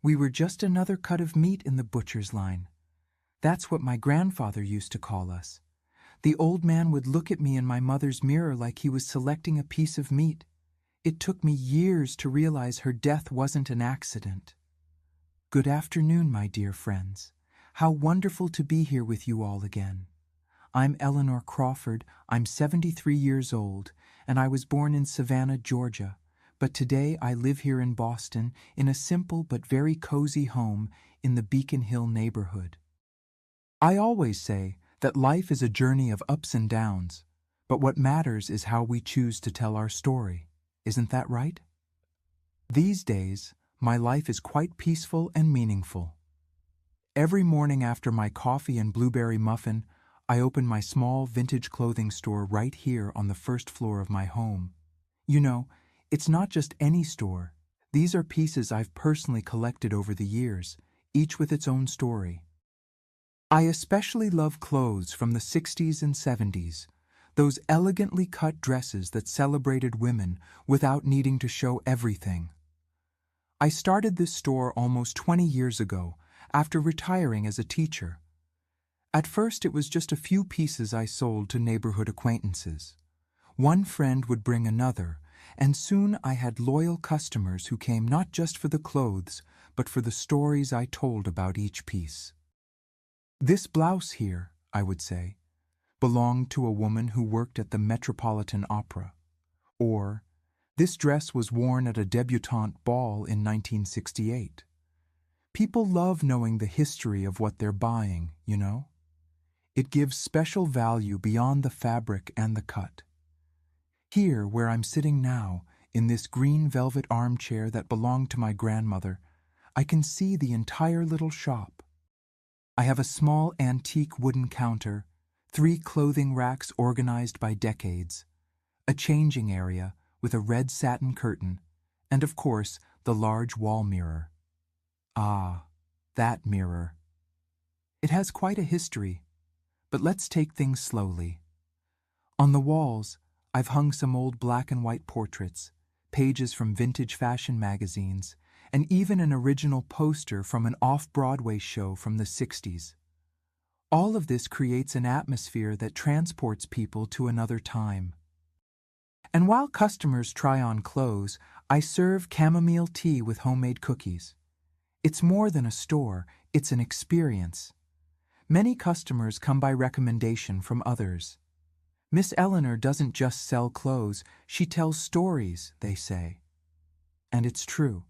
We were just another cut of meat in the butcher's line. That's what my grandfather used to call us. The old man would look at me in my mother's mirror like he was selecting a piece of meat. It took me years to realize her death wasn't an accident. Good afternoon, my dear friends. How wonderful to be here with you all again. I'm Eleanor Crawford, I'm 73 years old, and I was born in Savannah, Georgia. But today I live here in Boston in a simple but very cozy home in the Beacon Hill neighborhood. I always say that life is a journey of ups and downs, but what matters is how we choose to tell our story. Isn't that right? These days, my life is quite peaceful and meaningful. Every morning after my coffee and blueberry muffin, I open my small vintage clothing store right here on the first floor of my home. You know, it's not just any store. These are pieces I've personally collected over the years, each with its own story. I especially love clothes from the 60s and 70s, those elegantly cut dresses that celebrated women without needing to show everything. I started this store almost 20 years ago, after retiring as a teacher. At first it was just a few pieces I sold to neighborhood acquaintances. One friend would bring another, and soon I had loyal customers who came not just for the clothes, but for the stories I told about each piece. This blouse here, I would say, belonged to a woman who worked at the Metropolitan Opera. Or, this dress was worn at a debutante ball in 1968. People love knowing the history of what they're buying, you know? It gives special value beyond the fabric and the cut. Here, where I'm sitting now, in this green velvet armchair that belonged to my grandmother, I can see the entire little shop. I have a small antique wooden counter, 3 clothing racks organized by decades, a changing area with a red satin curtain, and of course, the large wall mirror. Ah, that mirror. It has quite a history, but let's take things slowly. On the walls, I've hung some old black and white portraits, pages from vintage fashion magazines, and even an original poster from an off-Broadway show from the 60s. All of this creates an atmosphere that transports people to another time. And while customers try on clothes, I serve chamomile tea with homemade cookies. It's more than a store, it's an experience. Many customers come by recommendation from others. Miss Eleanor doesn't just sell clothes, she tells stories, they say. And it's true.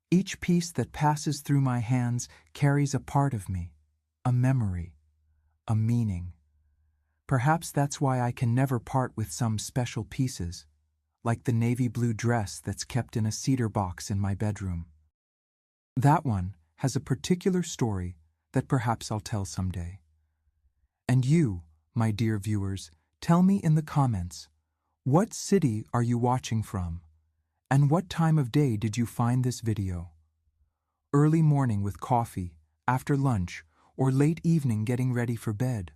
Each piece that passes through my hands carries a part of me, a memory, a meaning. Perhaps that's why I can never part with some special pieces, like the navy blue dress that's kept in a cedar box in my bedroom. That one has a particular story that perhaps I'll tell someday. And you, my dear viewers, tell me in the comments, what city are you watching from? And what time of day did you find this video? Early morning with coffee, after lunch, or late evening getting ready for bed?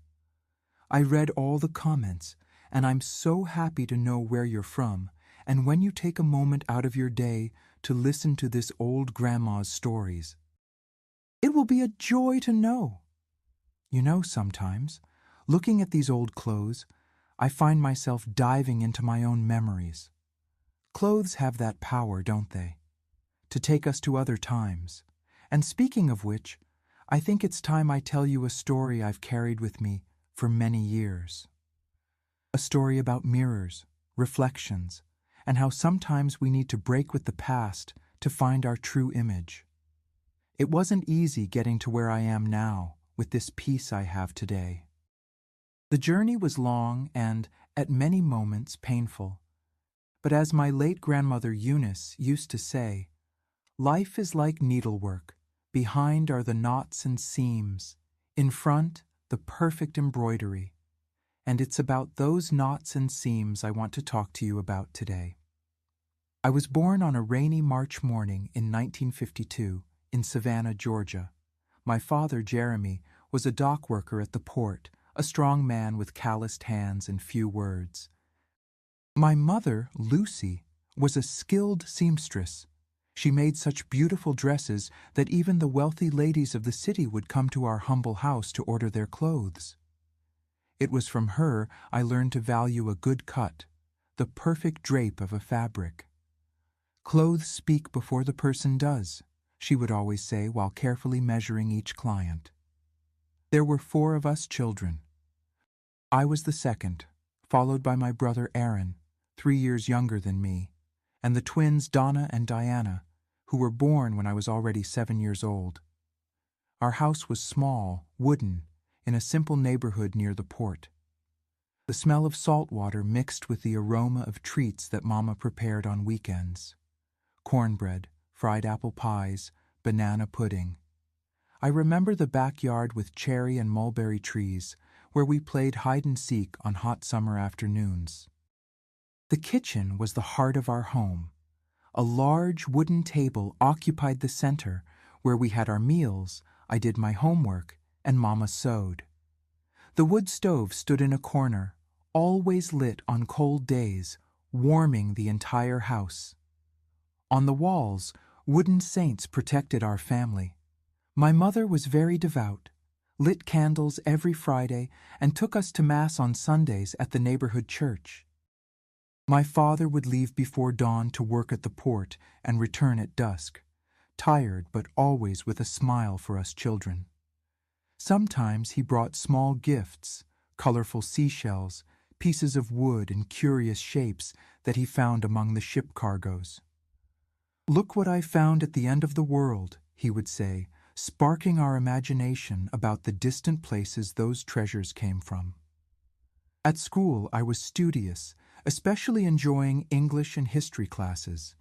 I read all the comments, and I'm so happy to know where you're from, and when you take a moment out of your day to listen to this old grandma's stories. It will be a joy to know. You know, sometimes, looking at these old clothes, I find myself diving into my own memories. Clothes have that power, don't they? To take us to other times. And speaking of which, I think it's time I tell you a story I've carried with me for many years. A story about mirrors, reflections, and how sometimes we need to break with the past to find our true image. It wasn't easy getting to where I am now with this piece I have today. The journey was long and, at many moments, painful. But as my late grandmother Eunice used to say, life is like needlework. Behind are the knots and seams. In front, the perfect embroidery. And it's about those knots and seams I want to talk to you about today. I was born on a rainy March morning in 1952 in Savannah, Georgia. My father, Jeremy, was a dock worker at the port, a strong man with calloused hands and few words. My mother, Lucy, was a skilled seamstress. She made such beautiful dresses that even the wealthy ladies of the city would come to our humble house to order their clothes. It was from her I learned to value a good cut, the perfect drape of a fabric. "Clothes speak before the person does," she would always say while carefully measuring each client. There were 4 of us children. I was the second, followed by my brother Aaron, 3 years younger than me, and the twins Donna and Diana, who were born when I was already 7 years old. Our house was small, wooden, in a simple neighborhood near the port. The smell of salt water mixed with the aroma of treats that Mama prepared on weekends: cornbread, fried apple pies, banana pudding. I remember the backyard with cherry and mulberry trees, where we played hide-and-seek on hot summer afternoons. The kitchen was the heart of our home. A large wooden table occupied the center, where we had our meals, I did my homework, and Mama sewed. The wood stove stood in a corner, always lit on cold days, warming the entire house. On the walls, wooden saints protected our family. My mother was very devout, lit candles every Friday, and took us to Mass on Sundays at the neighborhood church. My father would leave before dawn to work at the port and return at dusk, tired but always with a smile for us children. Sometimes he brought small gifts, colorful seashells, pieces of wood in curious shapes that he found among the ship cargoes. "Look what I found at the end of the world," he would say, sparking our imagination about the distant places those treasures came from. At school, I was studious, especially enjoying English and history classes.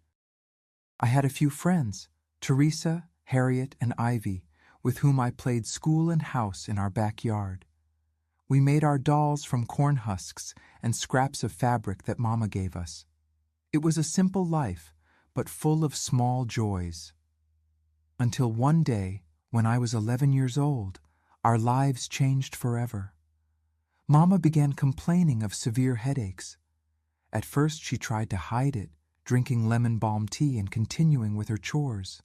I had a few friends, Teresa, Harriet, and Ivy, with whom I played school and house in our backyard. We made our dolls from corn husks and scraps of fabric that Mama gave us. It was a simple life, but full of small joys. Until one day, when I was 11 years old, our lives changed forever. Mama began complaining of severe headaches. At first she tried to hide it, drinking lemon balm tea and continuing with her chores.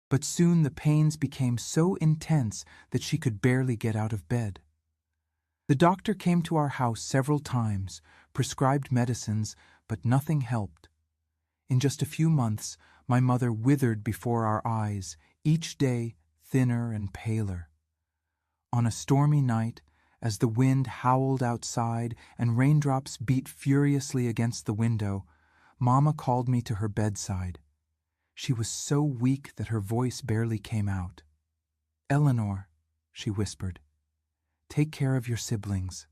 But soon the pains became so intense that she could barely get out of bed. The doctor came to our house several times, prescribed medicines, but nothing helped. In just a few months, my mother withered before our eyes, each day thinner and paler. On a stormy night, as the wind howled outside and raindrops beat furiously against the window, Mama called me to her bedside. She was so weak that her voice barely came out. "Eleanor," she whispered, "take care of your siblings.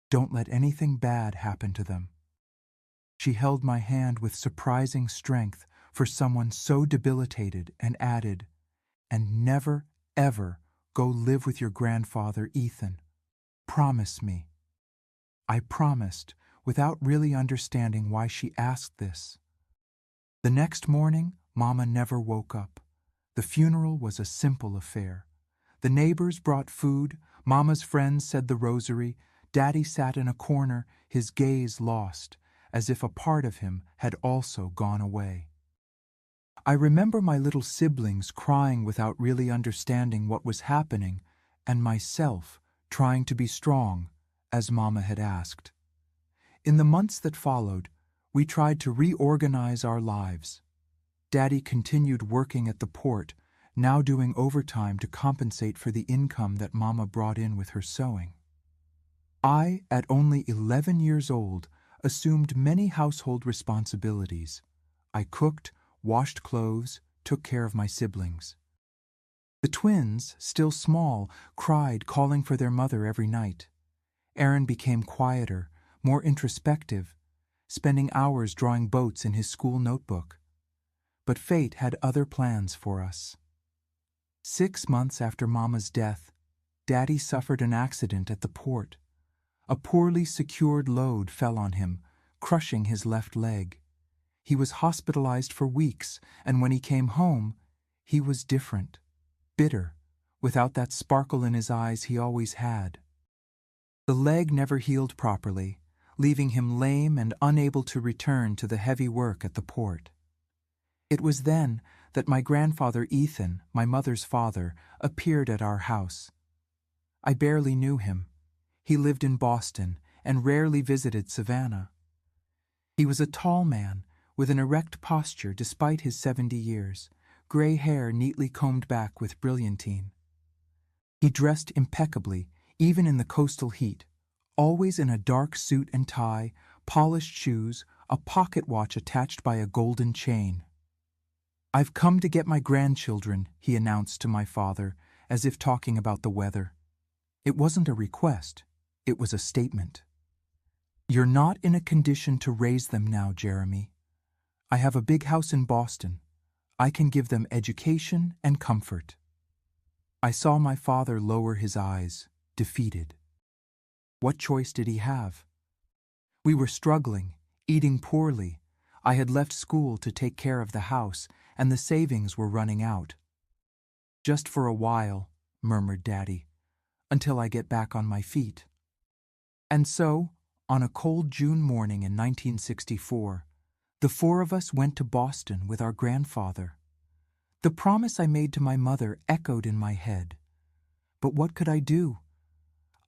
Don't let anything bad happen to them." She held my hand with surprising strength for someone so debilitated and added, "And never, ever go live with your grandfather, Ethan. Promise me." I promised, without really understanding why she asked this. The next morning, Mama never woke up. The funeral was a simple affair. The neighbors brought food, Mama's friends said the rosary, Daddy sat in a corner, his gaze lost, as if a part of him had also gone away. I remember my little siblings crying without really understanding what was happening, and myself trying to be strong, as Mama had asked. In the months that followed, we tried to reorganize our lives. Daddy continued working at the port, now doing overtime to compensate for the income that Mama brought in with her sewing. I, at only 11 years old, assumed many household responsibilities. I cooked, washed clothes, took care of my siblings. The twins, still small, cried, calling for their mother every night. Aaron became quieter, more introspective, spending hours drawing boats in his school notebook. But fate had other plans for us. 6 months after Mama's death, Daddy suffered an accident at the port. A poorly secured load fell on him, crushing his left leg. He was hospitalized for weeks, and when he came home, he was different, bitter, without that sparkle in his eyes he always had. The leg never healed properly, leaving him lame and unable to return to the heavy work at the port. It was then that my grandfather Ethan, my mother's father, appeared at our house. I barely knew him. He lived in Boston and rarely visited Savannah. He was a tall man with an erect posture despite his 70 years, gray hair neatly combed back with brilliantine. He dressed impeccably, even in the coastal heat, always in a dark suit and tie, polished shoes, a pocket watch attached by a golden chain. "I've come to get my grandchildren," he announced to my father, as if talking about the weather. It wasn't a request, it was a statement. "You're not in a condition to raise them now, Jeremy. I have a big house in Boston. I can give them education and comfort." I saw my father lower his eyes, defeated. What choice did he have? We were struggling, eating poorly. I had left school to take care of the house, and the savings were running out. "Just for a while," murmured Daddy, "until I get back on my feet." And so, on a cold June morning in 1964, the four of us went to Boston with our grandfather. The promise I made to my mother echoed in my head. But what could I do?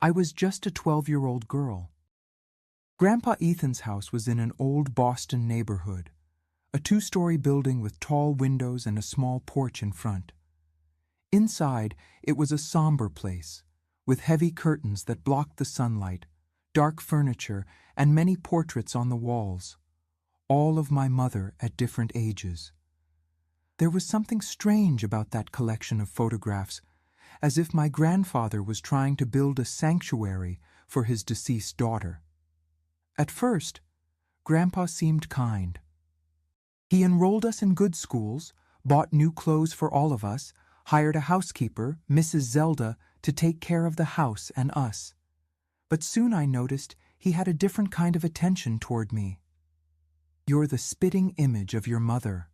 I was just a 12-year-old girl. Grandpa Ethan's house was in an old Boston neighborhood, a 2-story building with tall windows and a small porch in front. Inside, it was a somber place, with heavy curtains that blocked the sunlight, dark furniture, and many portraits on the walls, all of my mother at different ages. There was something strange about that collection of photographs, as if my grandfather was trying to build a sanctuary for his deceased daughter. At first, Grandpa seemed kind. He enrolled us in good schools, bought new clothes for all of us, hired a housekeeper, Mrs. Zelda, to take care of the house and us. But soon I noticed he had a different kind of attention toward me. "You're the spitting image of your mother,"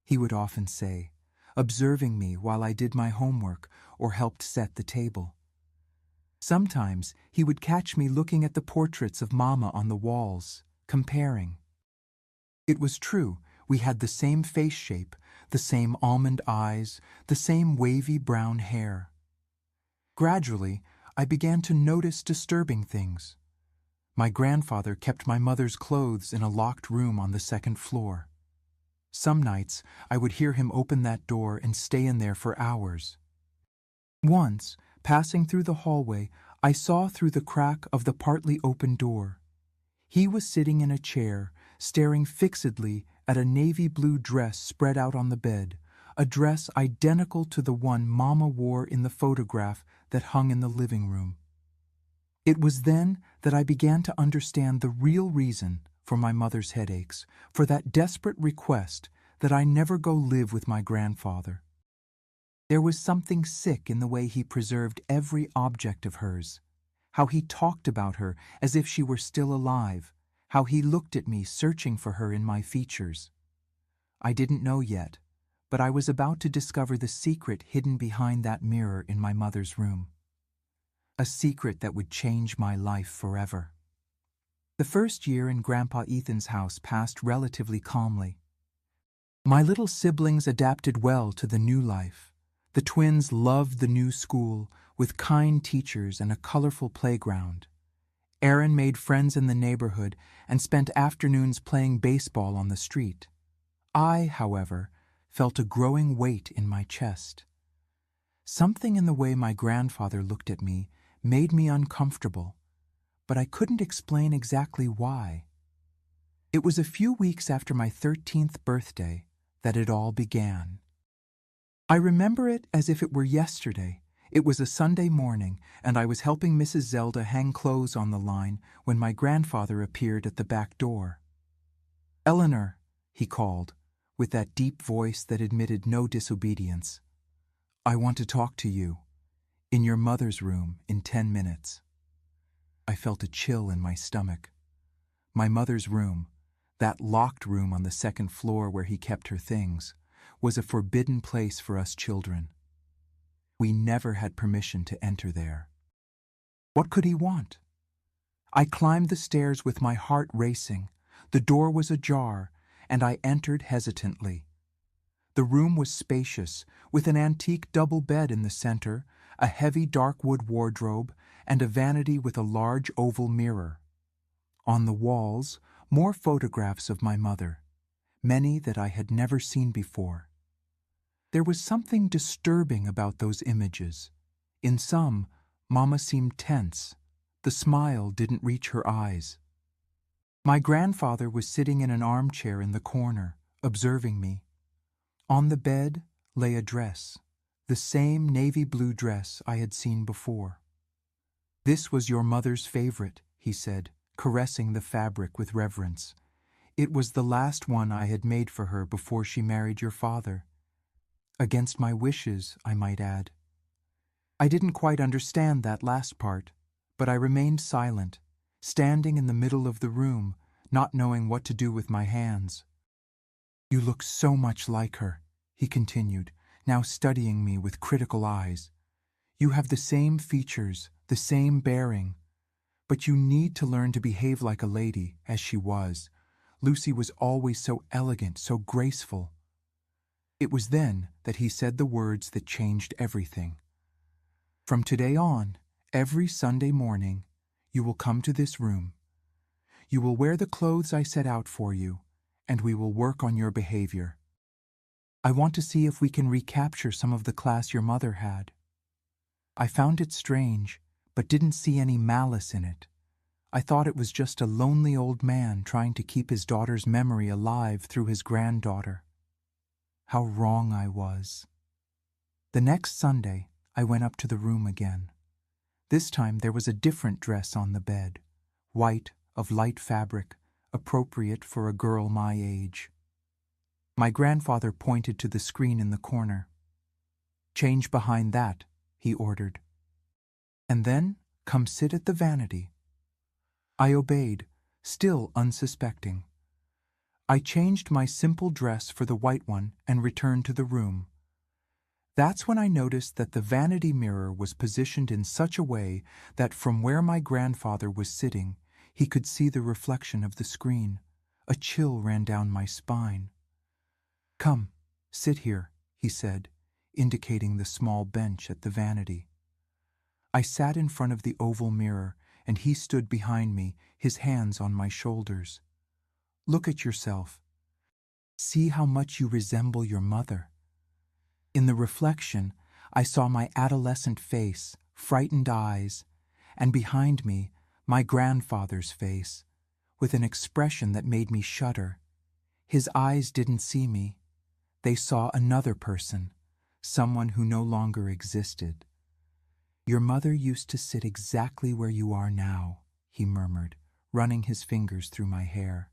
he would often say, observing me while I did my homework or helped set the table. Sometimes he would catch me looking at the portraits of Mama on the walls, comparing. It was true, we had the same face shape, the same almond eyes, the same wavy brown hair. Gradually, I began to notice disturbing things. My grandfather kept my mother's clothes in a locked room on the 2nd floor. Some nights, I would hear him open that door and stay in there for hours. Once, passing through the hallway, I saw through the crack of the partly open door. He was sitting in a chair, staring fixedly at a navy blue dress spread out on the bed, a dress identical to the one Mama wore in the photograph that hung in the living room. It was then that I began to understand the real reason for my mother's headaches, for that desperate request that I never go live with my grandfather. There was something sick in the way he preserved every object of hers, how he talked about her as if she were still alive, how he looked at me searching for her in my features. I didn't know yet, but I was about to discover the secret hidden behind that mirror in my mother's room. A secret that would change my life forever. The first year in Grandpa Ethan's house passed relatively calmly. My little siblings adapted well to the new life. The twins loved the new school, with kind teachers and a colorful playground. Aaron made friends in the neighborhood and spent afternoons playing baseball on the street. I, however, felt a growing weight in my chest. Something in the way my grandfather looked at me made me uncomfortable, but I couldn't explain exactly why. It was a few weeks after my 13th birthday that it all began. I remember it as if it were yesterday. It was a Sunday morning, and I was helping Mrs. Zelda hang clothes on the line when my grandfather appeared at the back door. "Eleanor," he called, with that deep voice that admitted no disobedience. "I want to talk to you. In your mother's room in 10 minutes. I felt a chill in my stomach. My mother's room, that locked room on the 2nd floor where he kept her things, was a forbidden place for us children. We never had permission to enter there. What could he want? I climbed the stairs with my heart racing. The door was ajar, and I entered hesitantly. The room was spacious, with an antique double bed in the center, a heavy dark wood wardrobe, and a vanity with a large oval mirror. On the walls, more photographs of my mother, many that I had never seen before. There was something disturbing about those images. In some, Mama seemed tense. The smile didn't reach her eyes. My grandfather was sitting in an armchair in the corner, observing me. On the bed lay a dress, the same navy blue dress I had seen before. "This was your mother's favorite," he said, caressing the fabric with reverence. "It was the last one I had made for her before she married your father. Against my wishes, I might add." I didn't quite understand that last part, but I remained silent, standing in the middle of the room, not knowing what to do with my hands. "You look so much like her," he continued, now studying me with critical eyes. "You have the same features, the same bearing. But you need to learn to behave like a lady, as she was. Lucy was always so elegant, so graceful." It was then that he said the words that changed everything. "From today on, every Sunday morning, you will come to this room. You will wear the clothes I set out for you, and we will work on your behavior. I want to see if we can recapture some of the class your mother had." I found it strange, but didn't see any malice in it. I thought it was just a lonely old man trying to keep his daughter's memory alive through his granddaughter. How wrong I was. The next Sunday, I went up to the room again. This time there was a different dress on the bed, white, of light fabric, appropriate for a girl my age. My grandfather pointed to the screen in the corner. "Change behind that," he ordered. "And then come sit at the vanity." I obeyed, still unsuspecting. I changed my simple dress for the white one and returned to the room. That's when I noticed that the vanity mirror was positioned in such a way that from where my grandfather was sitting, he could see the reflection of the screen. A chill ran down my spine. "Come, sit here," he said, indicating the small bench at the vanity. I sat in front of the oval mirror, and he stood behind me, his hands on my shoulders. "Look at yourself. See how much you resemble your mother." In the reflection, I saw my adolescent face, frightened eyes, and behind me, my grandfather's face, with an expression that made me shudder. His eyes didn't see me. They saw another person, someone who no longer existed. "Your mother used to sit exactly where you are now," he murmured, running his fingers through my hair.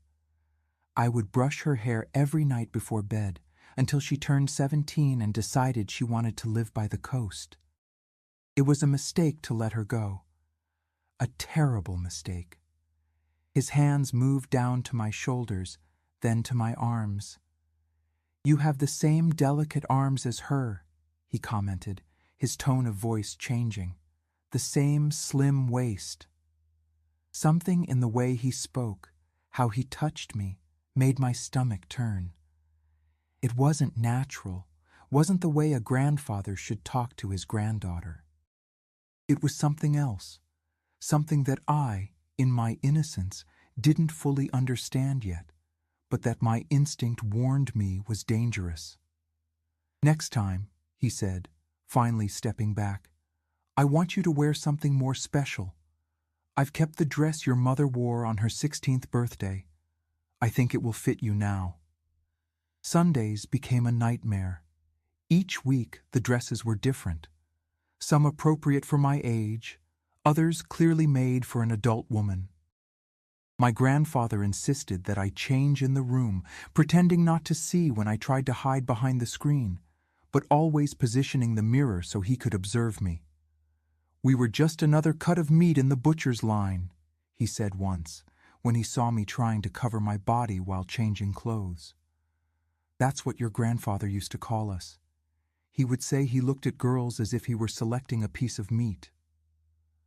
"I would brush her hair every night before bed until she turned 17 and decided she wanted to live by the coast. It was a mistake to let her go. A terrible mistake." His hands moved down to my shoulders, then to my arms. "You have the same delicate arms as her," he commented, his tone of voice changing. "The same slim waist." Something in the way he spoke, how he touched me, made my stomach turn. It wasn't natural, wasn't the way a grandfather should talk to his granddaughter. It was something else, something that I, in my innocence, didn't fully understand yet, but that my instinct warned me was dangerous. "Next time," he said, finally stepping back, "I want you to wear something more special. I've kept the dress your mother wore on her 16th birthday. I think it will fit you now." Sundays became a nightmare. Each week the dresses were different, some appropriate for my age, others clearly made for an adult woman. My grandfather insisted that I change in the room, pretending not to see when I tried to hide behind the screen, but always positioning the mirror so he could observe me. "We were just another cut of meat in the butcher's line," he said once, when he saw me trying to cover my body while changing clothes. "That's what your grandfather used to call us. He would say he looked at girls as if he were selecting a piece of meat."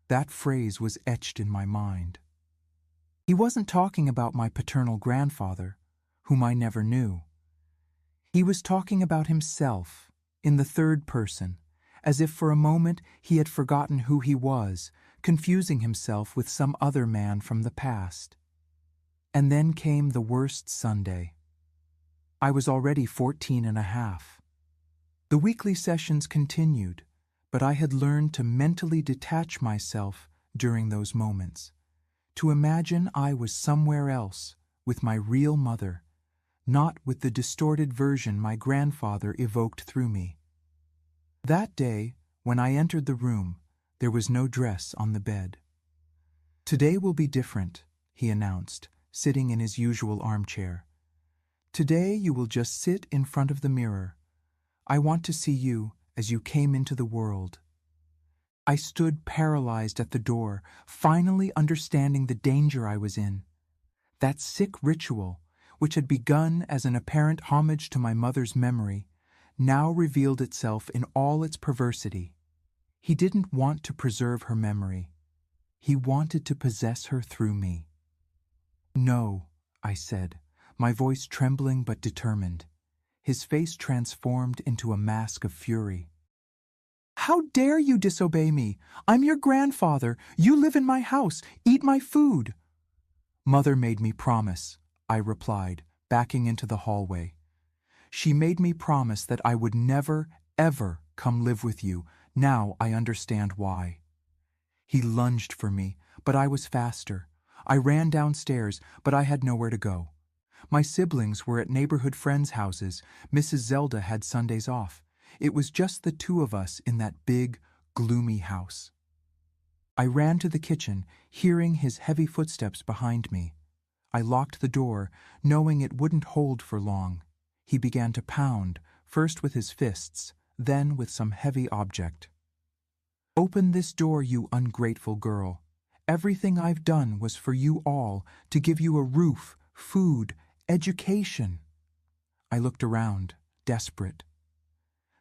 That phrase was etched in my mind. He wasn't talking about my paternal grandfather, whom I never knew. He was talking about himself, in the third person, as if for a moment he had forgotten who he was, confusing himself with some other man from the past. And then came the worst Sunday. I was already 14 and a half. The weekly sessions continued, but I had learned to mentally detach myself during those moments, to imagine I was somewhere else, with my real mother, not with the distorted version my grandfather evoked through me. That day, when I entered the room, there was no dress on the bed. "Today will be different," he announced, sitting in his usual armchair. "Today you will just sit in front of the mirror. I want to see you as you came into the world." I stood paralyzed at the door, finally understanding the danger I was in. That sick ritual, which had begun as an apparent homage to my mother's memory, now revealed itself in all its perversity. He didn't want to preserve her memory. He wanted to possess her through me. "No," I said, my voice trembling but determined. His face transformed into a mask of fury. "How dare you disobey me? I'm your grandfather. You live in my house. Eat my food." "Mother made me promise," I replied, backing into the hallway. "She made me promise that I would never, ever come live with you. Now I understand why." He lunged for me, but I was faster. I ran downstairs, but I had nowhere to go. My siblings were at neighborhood friends' houses. Mrs. Zelda had Sundays off. It was just the two of us in that big, gloomy house. I ran to the kitchen, hearing his heavy footsteps behind me. I locked the door, knowing it wouldn't hold for long. He began to pound, first with his fists, then with some heavy object. "Open this door, you ungrateful girl. Everything I've done was for you all, to give you a roof, food, education." I looked around, desperate.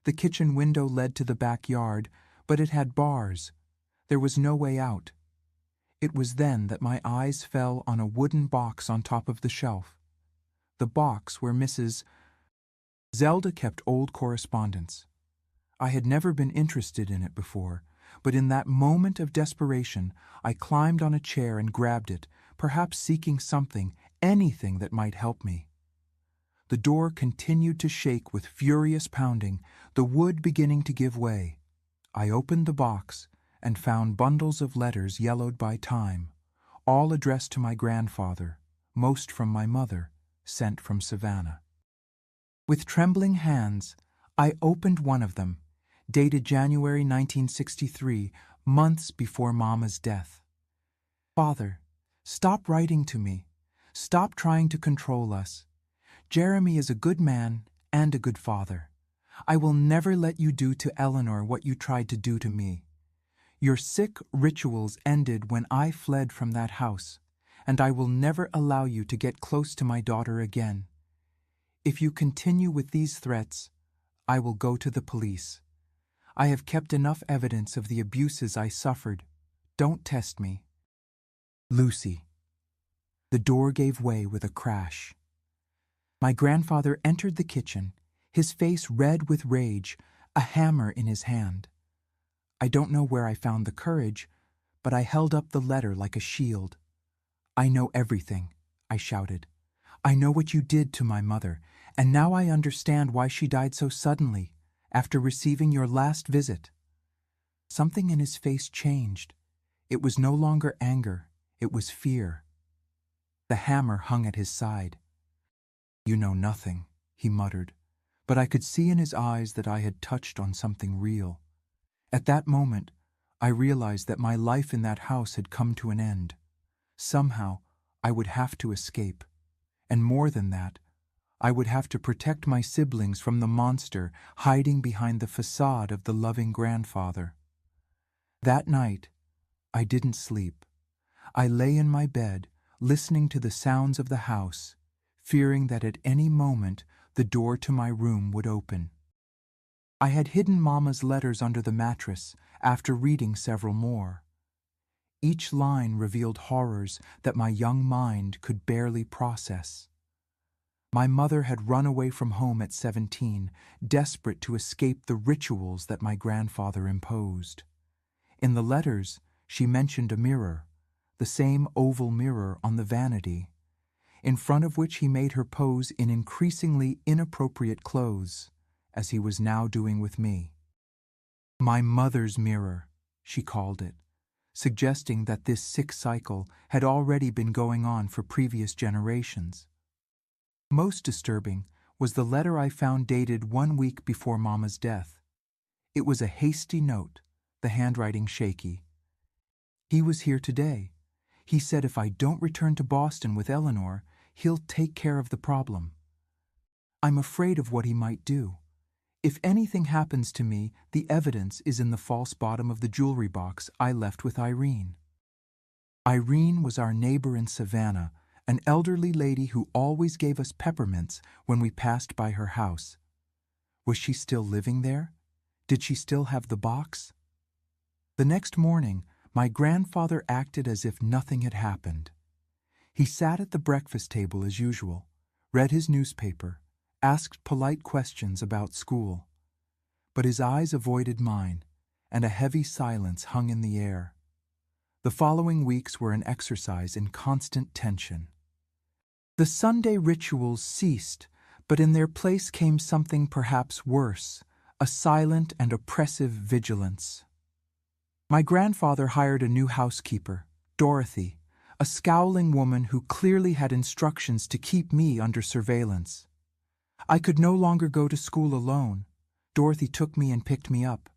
The kitchen window led to the backyard, but it had bars. There was no way out. It was then that my eyes fell on a wooden box on top of the shelf. The box where Mrs. Zelda kept old correspondence. I had never been interested in it before, but in that moment of desperation, I climbed on a chair and grabbed it, perhaps seeking something, anything that might help me. The door continued to shake with furious pounding, the wood beginning to give way. I opened the box and found bundles of letters yellowed by time, all addressed to my grandfather, most from my mother, sent from Savannah. With trembling hands, I opened one of them, dated January 1963, months before Mama's death. "Father, stop writing to me. Stop trying to control us. Jeremy is a good man and a good father. I will never let you do to Eleanor what you tried to do to me. Your sick rituals ended when I fled from that house, and I will never allow you to get close to my daughter again. If you continue with these threats, I will go to the police. I have kept enough evidence of the abuses I suffered. Don't test me. Lucy." The door gave way with a crash. My grandfather entered the kitchen, his face red with rage, a hammer in his hand. I don't know where I found the courage, but I held up the letter like a shield. "I know everything," I shouted. "I know what you did to my mother, and now I understand why she died so suddenly, after receiving your last visit." Something in his face changed. It was no longer anger, it was fear. The hammer hung at his side. "You know nothing," he muttered, but I could see in his eyes that I had touched on something real. At that moment, I realized that my life in that house had come to an end. Somehow, I would have to escape. And more than that, I would have to protect my siblings from the monster hiding behind the facade of the loving grandfather. That night, I didn't sleep. I lay in my bed, listening to the sounds of the house, fearing that at any moment the door to my room would open. I had hidden Mama's letters under the mattress after reading several more. Each line revealed horrors that my young mind could barely process. My mother had run away from home at 17, desperate to escape the rituals that my grandfather imposed. In the letters, she mentioned a mirror, the same oval mirror on the vanity, in front of which he made her pose in increasingly inappropriate clothes, as he was now doing with me. My mother's mirror, she called it, suggesting that this sick cycle had already been going on for previous generations. Most disturbing was the letter I found dated 1 week before Mama's death. It was a hasty note, the handwriting shaky. He was here today. He said if I don't return to Boston with Eleanor, he'll take care of the problem. I'm afraid of what he might do. If anything happens to me, the evidence is in the false bottom of the jewelry box I left with Irene. Irene was our neighbor in Savannah, an elderly lady who always gave us peppermints when we passed by her house. Was she still living there? Did she still have the box? The next morning, my grandfather acted as if nothing had happened. He sat at the breakfast table as usual, read his newspaper, asked polite questions about school. But his eyes avoided mine, and a heavy silence hung in the air. The following weeks were an exercise in constant tension. The Sunday rituals ceased, but in their place came something perhaps worse, a silent and oppressive vigilance. My grandfather hired a new housekeeper, Dorothy, a scowling woman who clearly had instructions to keep me under surveillance. I could no longer go to school alone. Dorothy took me and picked me up.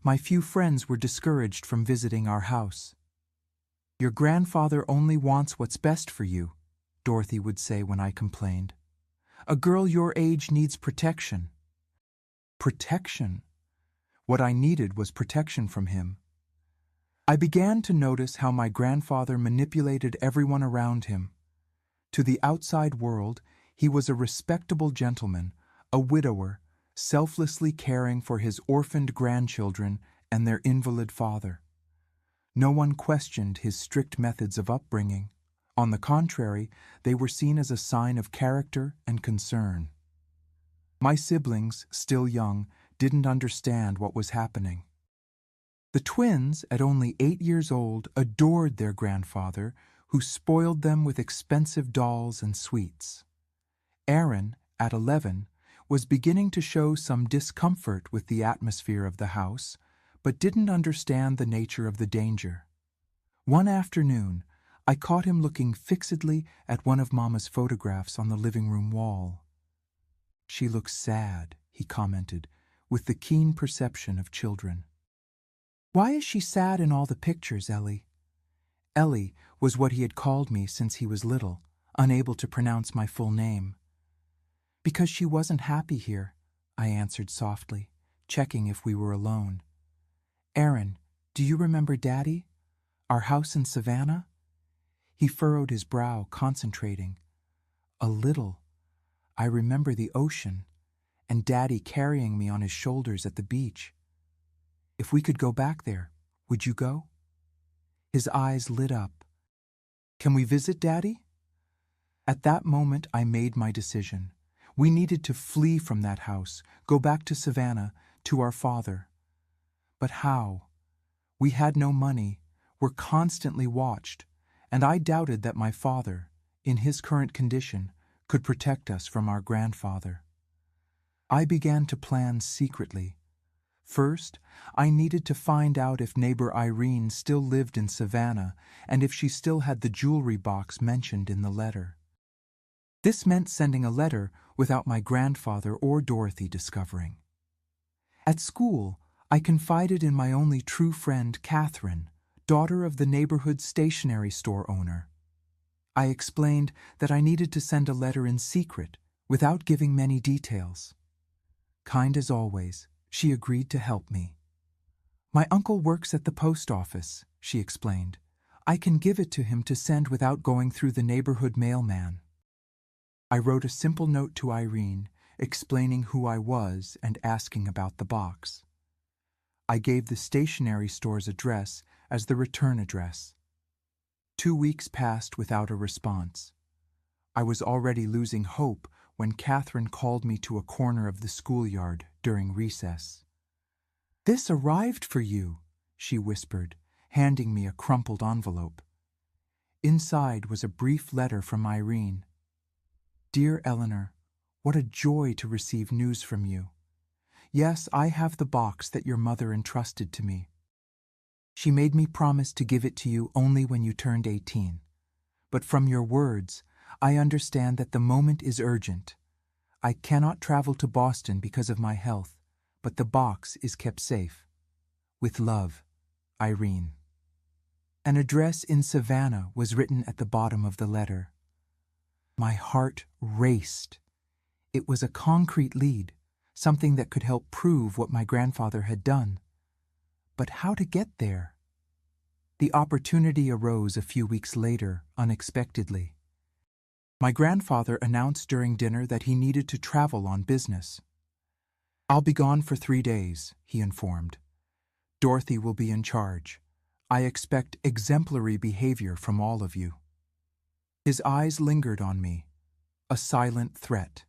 My few friends were discouraged from visiting our house. "Your grandfather only wants what's best for you," Dorothy would say when I complained. "A girl your age needs protection." Protection? What I needed was protection from him. I began to notice how my grandfather manipulated everyone around him. To the outside world, he was a respectable gentleman, a widower, selflessly caring for his orphaned grandchildren and their invalid father. No one questioned his strict methods of upbringing. On the contrary, they were seen as a sign of character and concern. My siblings, still young, didn't understand what was happening. The twins, at only 8 years old, adored their grandfather, who spoiled them with expensive dolls and sweets. Aaron, at 11, was beginning to show some discomfort with the atmosphere of the house, but didn't understand the nature of the danger. One afternoon, I caught him looking fixedly at one of Mama's photographs on the living room wall. "She looks sad," he commented, with the keen perception of children. "Why is she sad in all the pictures, Ellie?" Ellie was what he had called me since he was little, unable to pronounce my full name. "Because she wasn't happy here," I answered softly, checking if we were alone. "Aaron, do you remember Daddy? Our house in Savannah?" He furrowed his brow, concentrating. "A little. I remember the ocean, and Daddy carrying me on his shoulders at the beach. If we could go back there, would you go?" His eyes lit up. "Can we visit Daddy?" At that moment, I made my decision. We needed to flee from that house, go back to Savannah, to our father. But how? We had no money, were constantly watched, and I doubted that my father, in his current condition, could protect us from our grandfather. I began to plan secretly. First, I needed to find out if neighbor Irene still lived in Savannah and if she still had the jewelry box mentioned in the letter. This meant sending a letter without my grandfather or Dorothy discovering. At school, I confided in my only true friend, Catherine, daughter of the neighborhood stationery store owner. I explained that I needed to send a letter in secret, without giving many details. Kind as always, she agreed to help me. "My uncle works at the post office," she explained. "I can give it to him to send without going through the neighborhood mailman." I wrote a simple note to Irene, explaining who I was and asking about the box. I gave the stationery store's address as the return address. 2 weeks passed without a response. I was already losing hope when Catherine called me to a corner of the schoolyard during recess. "This arrived for you," she whispered, handing me a crumpled envelope. Inside was a brief letter from Irene. "Dear Eleanor, what a joy to receive news from you. Yes, I have the box that your mother entrusted to me. She made me promise to give it to you only when you turned 18. But from your words, I understand that the moment is urgent. I cannot travel to Boston because of my health, but the box is kept safe. With love, Irene." An address in Savannah was written at the bottom of the letter. My heart raced. It was a concrete lead, something that could help prove what my grandfather had done. But how to get there? The opportunity arose a few weeks later, unexpectedly. My grandfather announced during dinner that he needed to travel on business. "I'll be gone for 3 days," he informed. "Dorothy will be in charge. I expect exemplary behavior from all of you." His eyes lingered on me, a silent threat.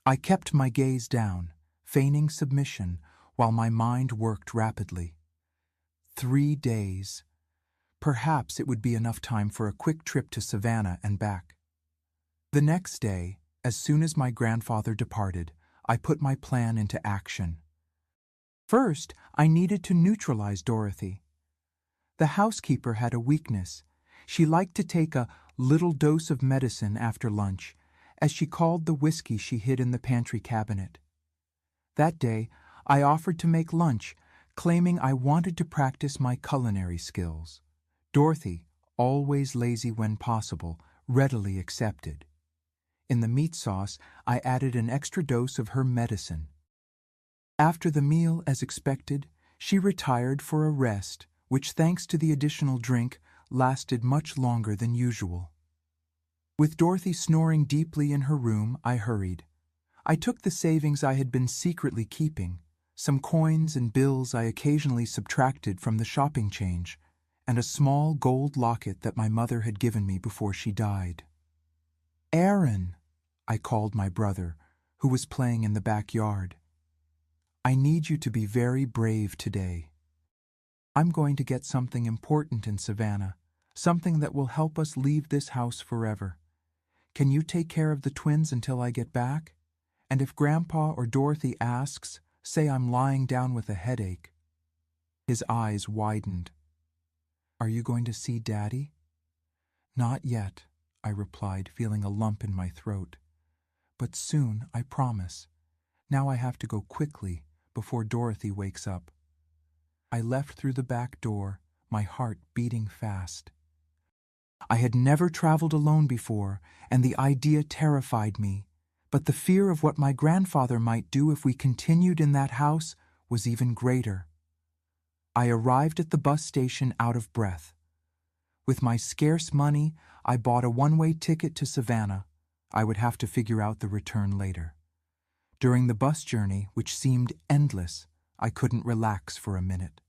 I kept my gaze down, feigning submission, while my mind worked rapidly. 3 days. Perhaps it would be enough time for a quick trip to Savannah and back. The next day, as soon as my grandfather departed, I put my plan into action. First, I needed to neutralize Dorothy. The housekeeper had a weakness. She liked to take a little dose of medicine after lunch, as she called the whiskey she hid in the pantry cabinet. That day, I offered to make lunch, claiming I wanted to practice my culinary skills. Dorothy, always lazy when possible, readily accepted. In the meat sauce, I added an extra dose of her medicine. After the meal, as expected, she retired for a rest, which, thanks to the additional drink, lasted much longer than usual. With Dorothy snoring deeply in her room, I hurried. I took the savings I had been secretly keeping, some coins and bills I occasionally subtracted from the shopping change, and a small gold locket that my mother had given me before she died. "Aaron," I called my brother, who was playing in the backyard. "I need you to be very brave today. I'm going to get something important in Savannah, something that will help us leave this house forever. Can you take care of the twins until I get back? And if Grandpa or Dorothy asks, say I'm lying down with a headache." His eyes widened. "Are you going to see Daddy?" "Not yet," I replied, feeling a lump in my throat. "But soon, I promise. Now I have to go quickly, before Dorothy wakes up." I left through the back door, my heart beating fast. I had never traveled alone before, and the idea terrified me. But the fear of what my grandfather might do if we continued in that house was even greater. I arrived at the bus station out of breath. With my scarce money, I bought a one-way ticket to Savannah. I would have to figure out the return later. During the bus journey, which seemed endless, I couldn't relax for a minute.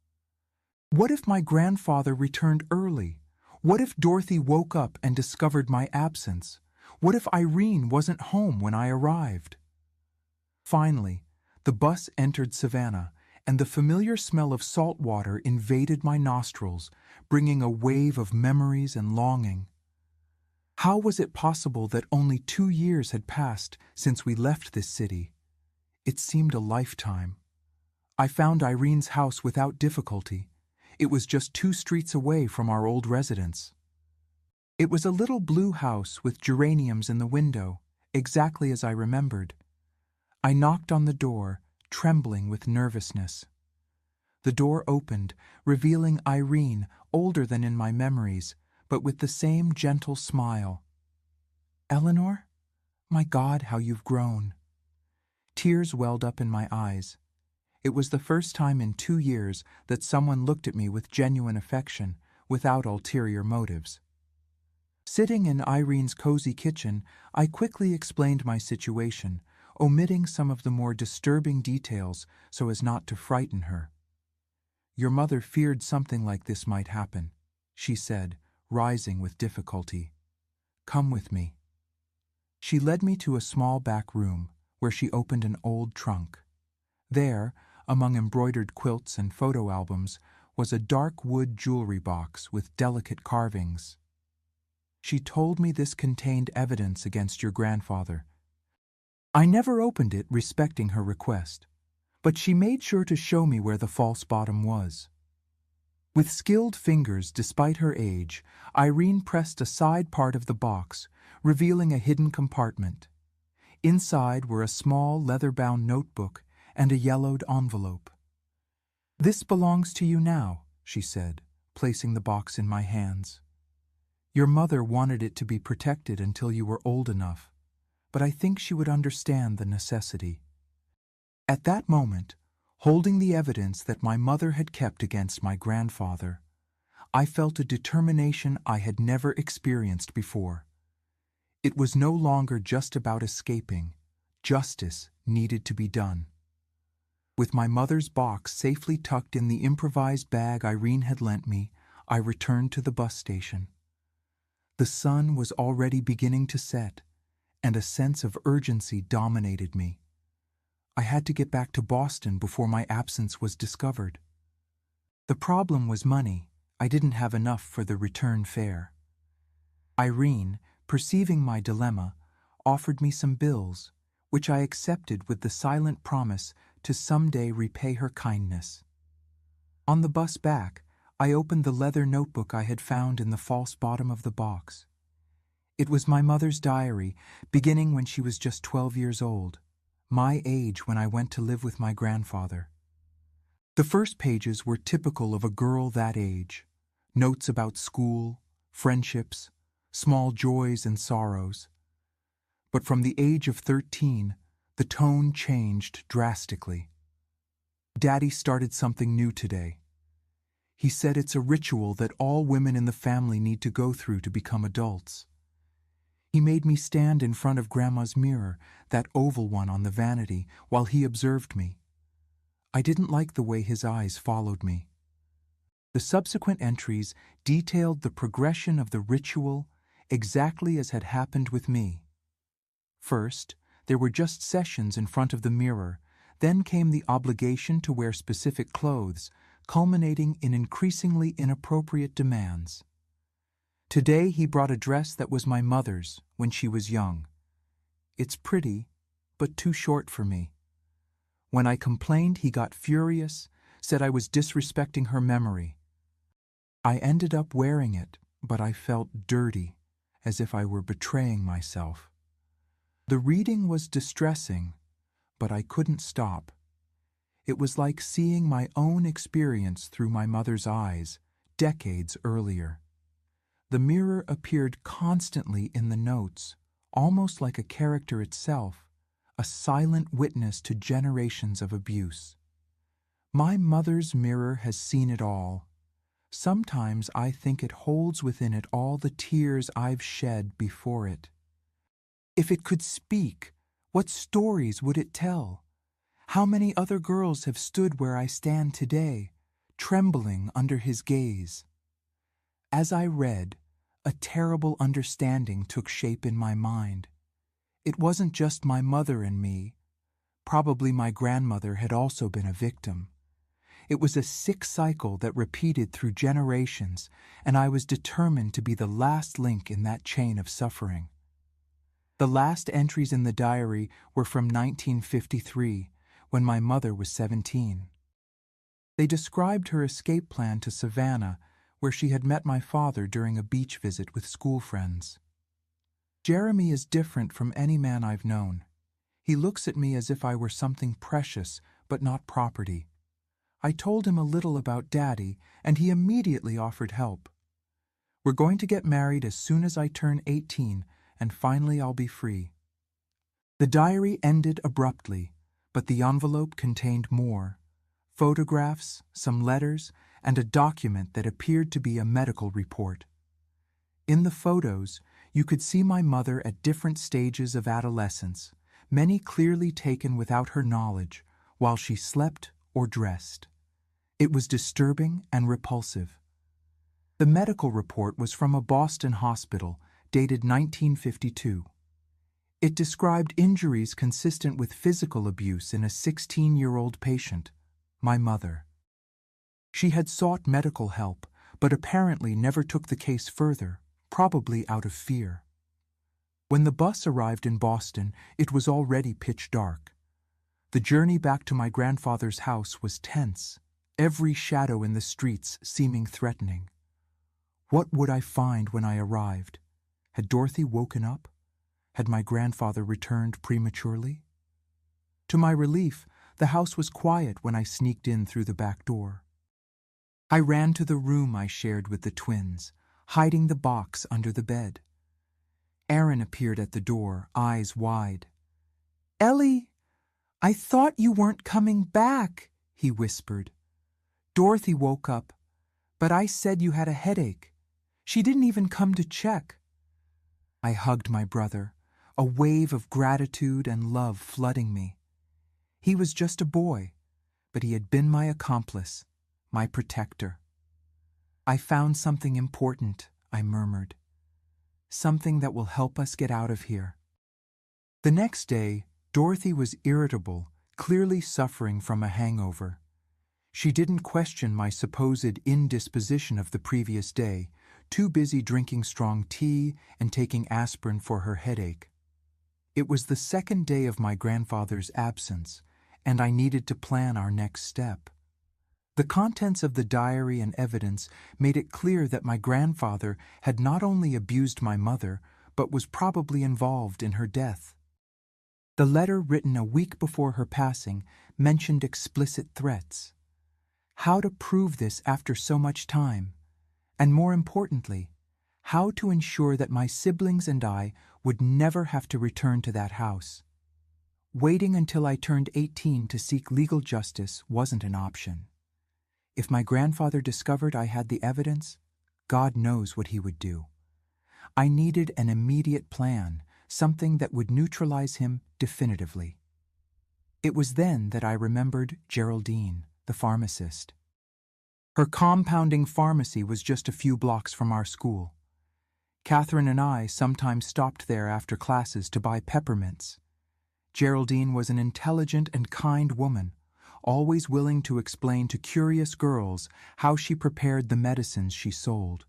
What if my grandfather returned early? What if Dorothy woke up and discovered my absence? What if Irene wasn't home when I arrived? Finally, the bus entered Savannah, and the familiar smell of salt water invaded my nostrils, bringing a wave of memories and longing. How was it possible that only 2 years had passed since we left this city? It seemed a lifetime. I found Irene's house without difficulty. It was just 2 streets away from our old residence. It was a little blue house with geraniums in the window, exactly as I remembered. I knocked on the door, trembling with nervousness. The door opened, revealing Irene, older than in my memories, but with the same gentle smile. "Eleanor? My God, how you've grown." Tears welled up in my eyes. It was the first time in 2 years that someone looked at me with genuine affection, without ulterior motives. Sitting in Irene's cozy kitchen, I quickly explained my situation, omitting some of the more disturbing details so as not to frighten her. "Your mother feared something like this might happen," she said, rising with difficulty. "Come with me." She led me to a small back room where she opened an old trunk. There, among embroidered quilts and photo albums, was a dark wood jewelry box with delicate carvings. She told me this contained evidence against your grandfather. I never opened it, respecting her request, but she made sure to show me where the false bottom was. With skilled fingers, despite her age, Irene pressed a side part of the box, revealing a hidden compartment. Inside were a small leather-bound notebook and a yellowed envelope. "This belongs to you now," she said, placing the box in my hands. "Your mother wanted it to be protected until you were old enough, but I think she would understand the necessity." At that moment, holding the evidence that my mother had kept against my grandfather, I felt a determination I had never experienced before. It was no longer just about escaping. Justice needed to be done. With my mother's box safely tucked in the improvised bag Irene had lent me, I returned to the bus station. The sun was already beginning to set, and a sense of urgency dominated me. I had to get back to Boston before my absence was discovered. The problem was money. I didn't have enough for the return fare. Irene, perceiving my dilemma, offered me some bills, which I accepted with the silent promise to someday repay her kindness. On the bus back, I opened the leather notebook I had found in the false bottom of the box. It was my mother's diary, beginning when she was just 12 years old, my age when I went to live with my grandfather. The first pages were typical of a girl that age: notes about school, friendships, small joys and sorrows. But from the age of 13, the tone changed drastically. "Daddy started something new today. He said it's a ritual that all women in the family need to go through to become adults. He made me stand in front of Grandma's mirror, that oval one on the vanity, while he observed me. I didn't like the way his eyes followed me." The subsequent entries detailed the progression of the ritual exactly as had happened with me. First, there were just sessions in front of the mirror, then came the obligation to wear specific clothes, culminating in increasingly inappropriate demands. Today he brought a dress that was my mother's when she was young. It's pretty, but too short for me. When I complained, he got furious, said I was disrespecting her memory. I ended up wearing it, but I felt dirty, as if I were betraying myself. The reading was distressing, but I couldn't stop. It was like seeing my own experience through my mother's eyes, decades earlier. The mirror appeared constantly in the notes, almost like a character itself, a silent witness to generations of abuse. My mother's mirror has seen it all. Sometimes I think it holds within it all the tears I've shed before it. If it could speak, what stories would it tell? How many other girls have stood where I stand today, trembling under his gaze? As I read, a terrible understanding took shape in my mind. It wasn't just my mother and me. Probably my grandmother had also been a victim. It was a sick cycle that repeated through generations, and I was determined to be the last link in that chain of suffering. The last entries in the diary were from 1953, when my mother was 17. They described her escape plan to Savannah, where she had met my father during a beach visit with school friends. "Jeremy is different from any man I've known. He looks at me as if I were something precious, but not property. I told him a little about Daddy, and he immediately offered help. We're going to get married as soon as I turn 18, and finally I'll be free." The diary ended abruptly, but the envelope contained more: photographs, some letters, and a document that appeared to be a medical report. In the photos, you could see my mother at different stages of adolescence, many clearly taken without her knowledge, while she slept or dressed. It was disturbing and repulsive. The medical report was from a Boston hospital, dated 1952. It described injuries consistent with physical abuse in a 16-year-old patient, my mother. She had sought medical help, but apparently never took the case further, probably out of fear. When the bus arrived in Boston, it was already pitch dark. The journey back to my grandfather's house was tense, every shadow in the streets seeming threatening. What would I find when I arrived? Had Dorothy woken up? Had my grandfather returned prematurely? To my relief, the house was quiet when I sneaked in through the back door. I ran to the room I shared with the twins, hiding the box under the bed. Aaron appeared at the door, eyes wide. "Ellie, I thought you weren't coming back," he whispered. "Dorothy woke up, but I said you had a headache. She didn't even come to check." I hugged my brother, a wave of gratitude and love flooding me. He was just a boy, but he had been my accomplice, my protector. "I found something important," I murmured. "Something that will help us get out of here." The next day, Dorothy was irritable, clearly suffering from a hangover. She didn't question my supposed indisposition of the previous day, too busy drinking strong tea and taking aspirin for her headache. It was the second day of my grandfather's absence, and I needed to plan our next step. The contents of the diary and evidence made it clear that my grandfather had not only abused my mother, but was probably involved in her death. The letter written a week before her passing mentioned explicit threats. How to prove this after so much time? And more importantly, how to ensure that my siblings and I would never have to return to that house? Waiting until I turned 18 to seek legal justice wasn't an option. If my grandfather discovered I had the evidence, God knows what he would do. I needed an immediate plan, something that would neutralize him definitively. It was then that I remembered Geraldine, the pharmacist. Her compounding pharmacy was just a few blocks from our school. Catherine and I sometimes stopped there after classes to buy peppermints. Geraldine was an intelligent and kind woman, always willing to explain to curious girls how she prepared the medicines she sold.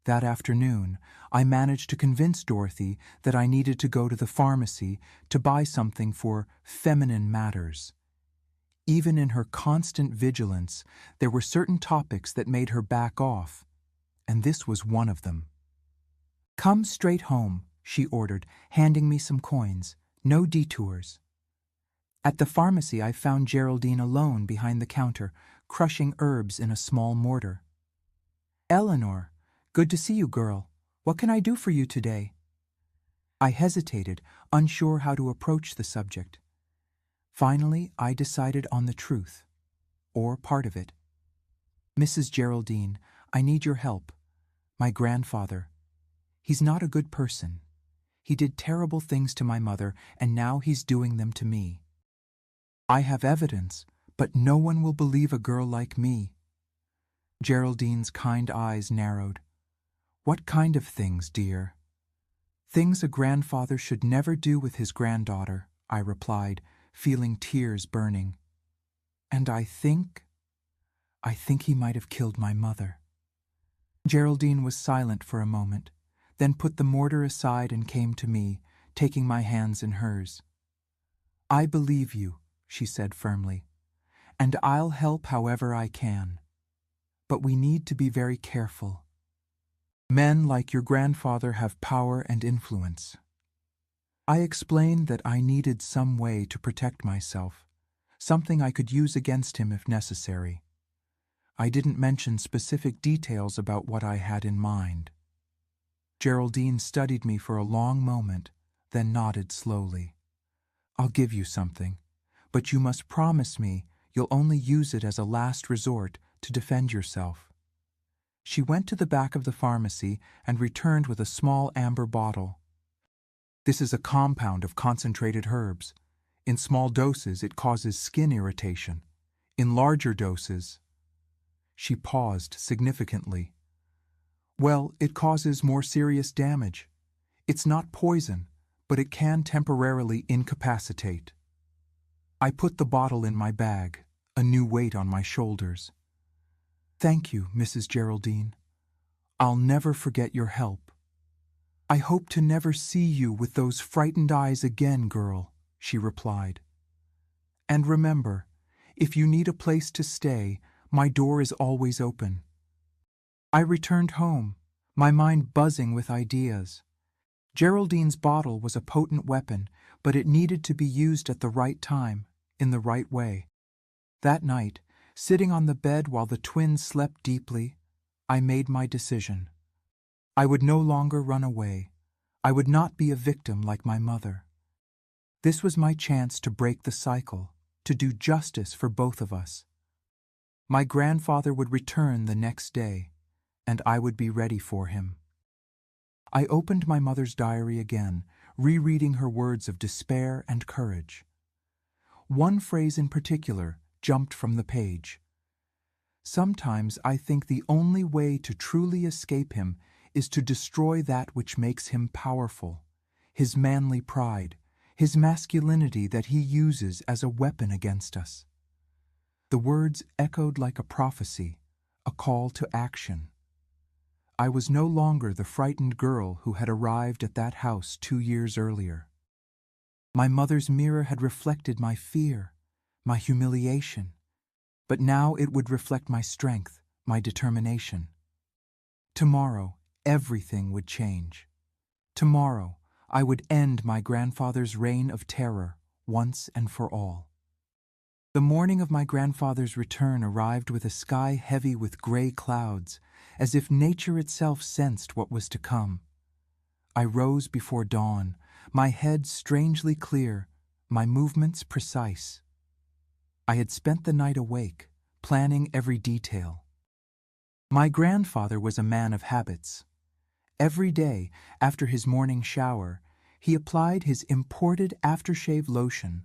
That afternoon, I managed to convince Dorothy that I needed to go to the pharmacy to buy something for feminine matters. Even in her constant vigilance, there were certain topics that made her back off, and this was one of them. "Come straight home," she ordered, handing me some coins. "No detours." At the pharmacy, I found Geraldine alone behind the counter, crushing herbs in a small mortar. "Eleanor, good to see you, girl. What can I do for you today?" I hesitated, unsure how to approach the subject. Finally, I decided on the truth, or part of it. "Mrs. Geraldine, I need your help. My grandfather. He's not a good person. He did terrible things to my mother, and now he's doing them to me. I have evidence, but no one will believe a girl like me." Geraldine's kind eyes narrowed. "What kind of things, dear?" "Things a grandfather should never do with his granddaughter," I replied, feeling tears burning. "And I think he might have killed my mother." Geraldine was silent for a moment, then put the mortar aside and came to me, taking my hands in hers. "I believe you," she said firmly, "and I'll help however I can. But we need to be very careful. Men like your grandfather have power and influence." I explained that I needed some way to protect myself, something I could use against him if necessary. I didn't mention specific details about what I had in mind. Geraldine studied me for a long moment, then nodded slowly. "I'll give you something, but you must promise me you'll only use it as a last resort to defend yourself." She went to the back of the pharmacy and returned with a small amber bottle. "This is a compound of concentrated herbs. In small doses, it causes skin irritation. In larger doses—" She paused significantly. "Well, it causes more serious damage. It's not poison, but it can temporarily incapacitate. I put the bottle in my bag, a new weight on my shoulders. Thank you, Mrs. Geraldine. I'll never forget your help. I hope to never see you with those frightened eyes again, girl, she replied. And remember, if you need a place to stay, my door is always open. I returned home, my mind buzzing with ideas. Geraldine's bottle was a potent weapon, but it needed to be used at the right time, in the right way. That night, sitting on the bed while the twins slept deeply, I made my decision. I would no longer run away. I would not be a victim like my mother. This was my chance to break the cycle, to do justice for both of us. My grandfather would return the next day, and I would be ready for him. I opened my mother's diary again, rereading her words of despair and courage. One phrase in particular jumped from the page. Sometimes I think the only way to truly escape him is to destroy that which makes him powerful, his manly pride, his masculinity that he uses as a weapon against us. The words echoed like a prophecy, a call to action. I was no longer the frightened girl who had arrived at that house 2 years earlier. My mother's mirror had reflected my fear, my humiliation, but now it would reflect my strength, my determination. Tomorrow, everything would change. Tomorrow, I would end my grandfather's reign of terror once and for all. The morning of my grandfather's return arrived with a sky heavy with gray clouds, as if nature itself sensed what was to come. I rose before dawn, my head strangely clear, my movements precise. I had spent the night awake, planning every detail. My grandfather was a man of habits. Every day, after his morning shower, he applied his imported aftershave lotion,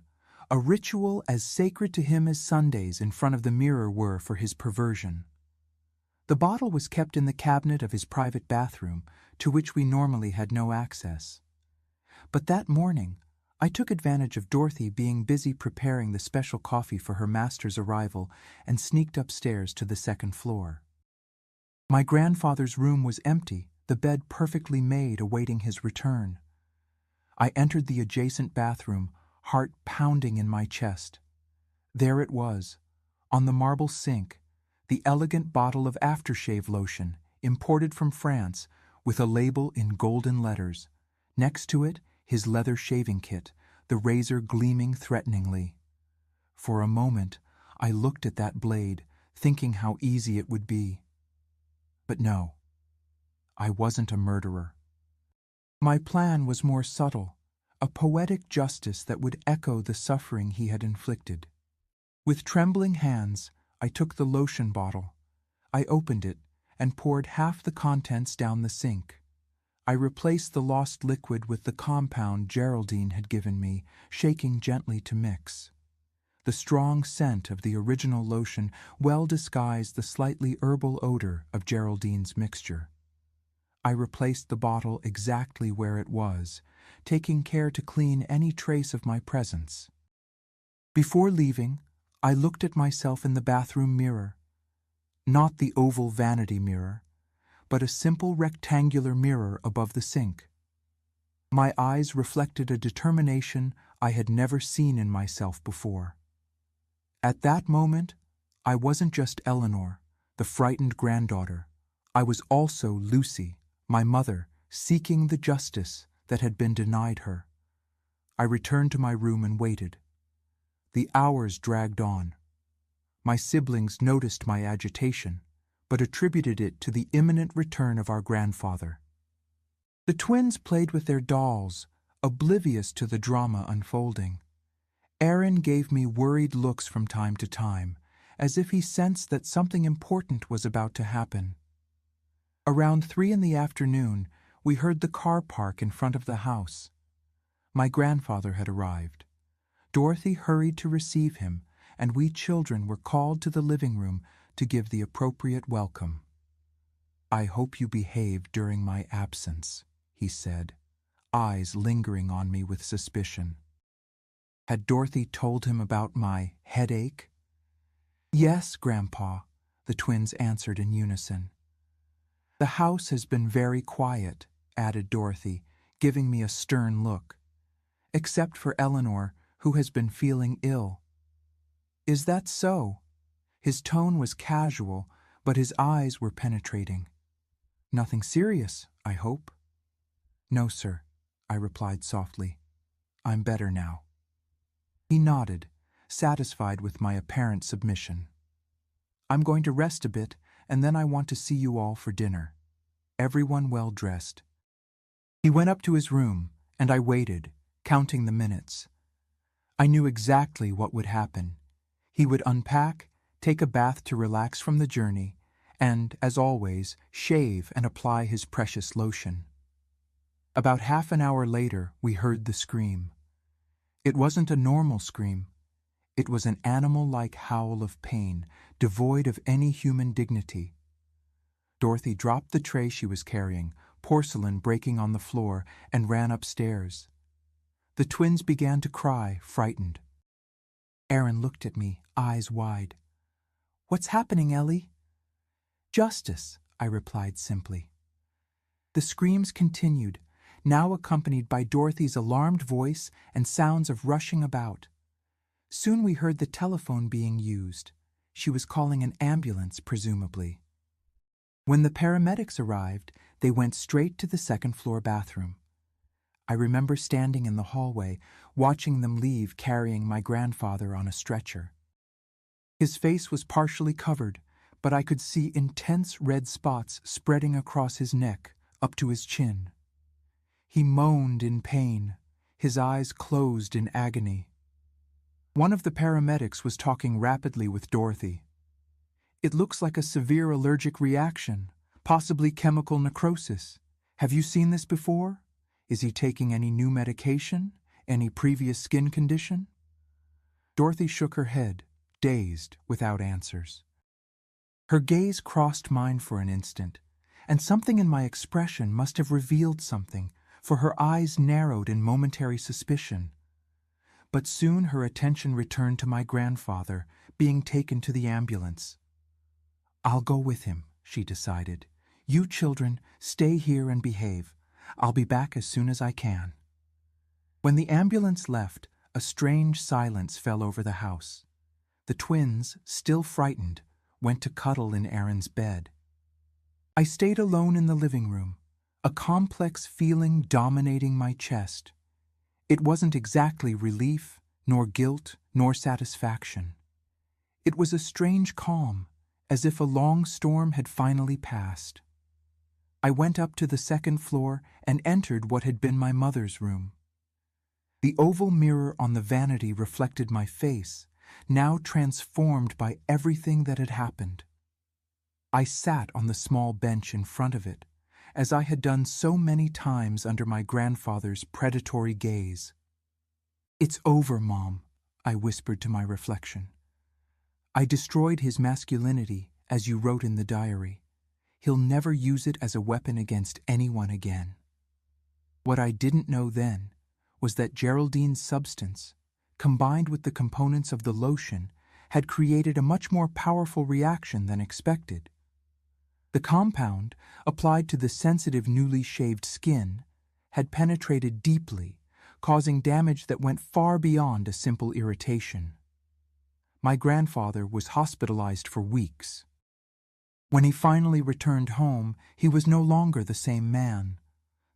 a ritual as sacred to him as Sundays in front of the mirror were for his perversion. The bottle was kept in the cabinet of his private bathroom, to which we normally had no access. But that morning, I took advantage of Dorothy being busy preparing the special coffee for her master's arrival and sneaked upstairs to the second floor. My grandfather's room was empty, the bed perfectly made awaiting his return. I entered the adjacent bathroom, heart pounding in my chest. There it was, on the marble sink, the elegant bottle of aftershave lotion, imported from France, with a label in golden letters. Next to it, his leather shaving kit, the razor gleaming threateningly. For a moment, I looked at that blade, thinking how easy it would be. But no, I wasn't a murderer. My plan was more subtle, a poetic justice that would echo the suffering he had inflicted. With trembling hands, I took the lotion bottle. I opened it and poured half the contents down the sink. I replaced the lost liquid with the compound Geraldine had given me, shaking gently to mix. The strong scent of the original lotion well disguised the slightly herbal odor of Geraldine's mixture. I replaced the bottle exactly where it was, taking care to clean any trace of my presence. Before leaving, I looked at myself in the bathroom mirror. Not the oval vanity mirror, but a simple rectangular mirror above the sink. My eyes reflected a determination I had never seen in myself before. At that moment, I wasn't just Eleanor, the frightened granddaughter. I was also Lucy, my mother, seeking the justice that had been denied her. I returned to my room and waited. The hours dragged on. My siblings noticed my agitation, but attributed it to the imminent return of our grandfather. The twins played with their dolls, oblivious to the drama unfolding. Aaron gave me worried looks from time to time, as if he sensed that something important was about to happen. Around 3 p.m, we heard the car park in front of the house. My grandfather had arrived. Dorothy hurried to receive him, and we children were called to the living room to give the appropriate welcome. "I hope you behaved during my absence," he said. eyes lingering on me with suspicion. Had Dorothy told him about my headache? Yes, Grandpa, the twins answered in unison. The house has been very quiet, added Dorothy, giving me a stern look, except for Eleanor, who has been feeling ill. Is that so? His tone was casual, but his eyes were penetrating. Nothing serious, I hope? No, sir, I replied softly. I'm better now. He nodded, satisfied with my apparent submission. I'm going to rest a bit, and then I want to see you all for dinner. Everyone well dressed. He went up to his room, and I waited, counting the minutes. I knew exactly what would happen. He would unpack, take a bath to relax from the journey, and, as always, shave and apply his precious lotion. About half an hour later, we heard the scream. It wasn't a normal scream. It was an animal-like howl of pain, devoid of any human dignity. Dorothy dropped the tray she was carrying, porcelain breaking on the floor, and ran upstairs. The twins began to cry, frightened. Aaron looked at me, eyes wide. What's happening, Ellie? Justice, I replied simply. The screams continued, now accompanied by Dorothy's alarmed voice and sounds of rushing about. Soon we heard the telephone being used. She was calling an ambulance, presumably. When the paramedics arrived, they went straight to the second-floor bathroom. I remember standing in the hallway, watching them leave carrying my grandfather on a stretcher. His face was partially covered, but I could see intense red spots spreading across his neck, up to his chin. He moaned in pain, his eyes closed in agony. One of the paramedics was talking rapidly with Dorothy. It looks like a severe allergic reaction, possibly chemical necrosis. Have you seen this before? Is he taking any new medication? Any previous skin condition? Dorothy shook her head, dazed, without answers. Her gaze crossed mine for an instant, and something in my expression must have revealed something, for her eyes narrowed in momentary suspicion. But soon her attention returned to my grandfather, being taken to the ambulance. I'll go with him, she decided. You children, stay here and behave. I'll be back as soon as I can. When the ambulance left, a strange silence fell over the house. The twins, still frightened, went to cuddle in Aaron's bed. I stayed alone in the living room, a complex feeling dominating my chest. It wasn't exactly relief, nor guilt, nor satisfaction. It was a strange calm, as if a long storm had finally passed. I went up to the second floor and entered what had been my mother's room. The oval mirror on the vanity reflected my face, now transformed by everything that had happened. I sat on the small bench in front of it, as I had done so many times under my grandfather's predatory gaze. It's over, Mom, I whispered to my reflection. I destroyed his masculinity, as you wrote in the diary. He'll never use it as a weapon against anyone again. What I didn't know then was that Geraldine's substance, combined with the components of the lotion, had created a much more powerful reaction than expected. The compound, applied to the sensitive newly shaved skin, had penetrated deeply, causing damage that went far beyond a simple irritation. My grandfather was hospitalized for weeks. When he finally returned home, he was no longer the same man.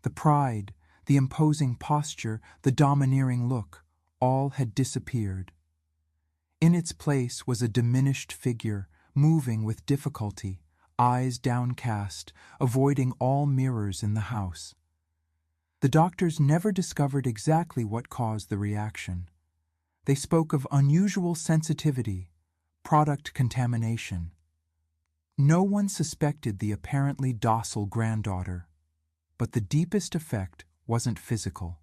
The pride, the imposing posture, the domineering look, all had disappeared. In its place was a diminished figure, moving with difficulty, eyes downcast, avoiding all mirrors in the house. The doctors never discovered exactly what caused the reaction. They spoke of unusual sensitivity, product contamination. No one suspected the apparently docile granddaughter, but the deepest effect wasn't physical.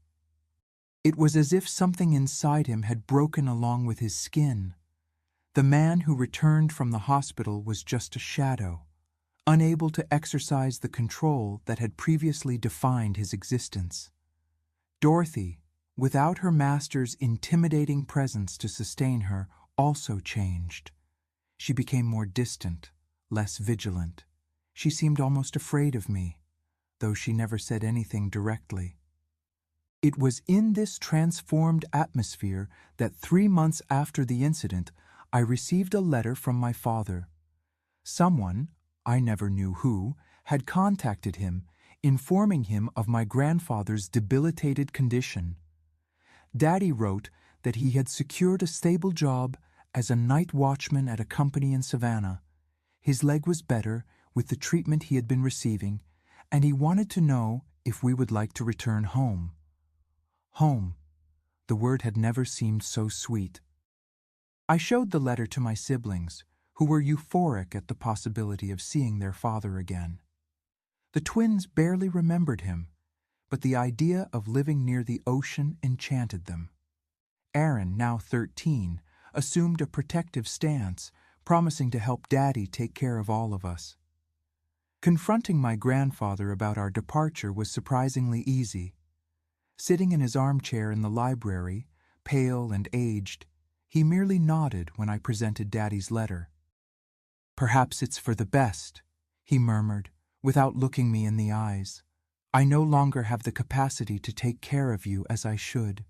It was as if something inside him had broken along with his skin. The man who returned from the hospital was just a shadow, unable to exercise the control that had previously defined his existence. Dorothy, without her master's intimidating presence to sustain her, also changed. She became more distant, less vigilant. She seemed almost afraid of me, though she never said anything directly. It was in this transformed atmosphere that 3 months after the incident, I received a letter from my father. Someone, I never knew who, had contacted him, informing him of my grandfather's debilitated condition. Daddy wrote that he had secured a stable job as a night watchman at a company in Savannah. His leg was better with the treatment he had been receiving, and he wanted to know if we would like to return home. Home. The word had never seemed so sweet. I showed the letter to my siblings, who were euphoric at the possibility of seeing their father again. The twins barely remembered him, but the idea of living near the ocean enchanted them. Aaron, now 13, assumed a protective stance, promising to help Daddy take care of all of us. Confronting my grandfather about our departure was surprisingly easy. Sitting in his armchair in the library, pale and aged, he merely nodded when I presented Daddy's letter. "Perhaps it's for the best," he murmured, without looking me in the eyes. "I no longer have the capacity to take care of you as I should."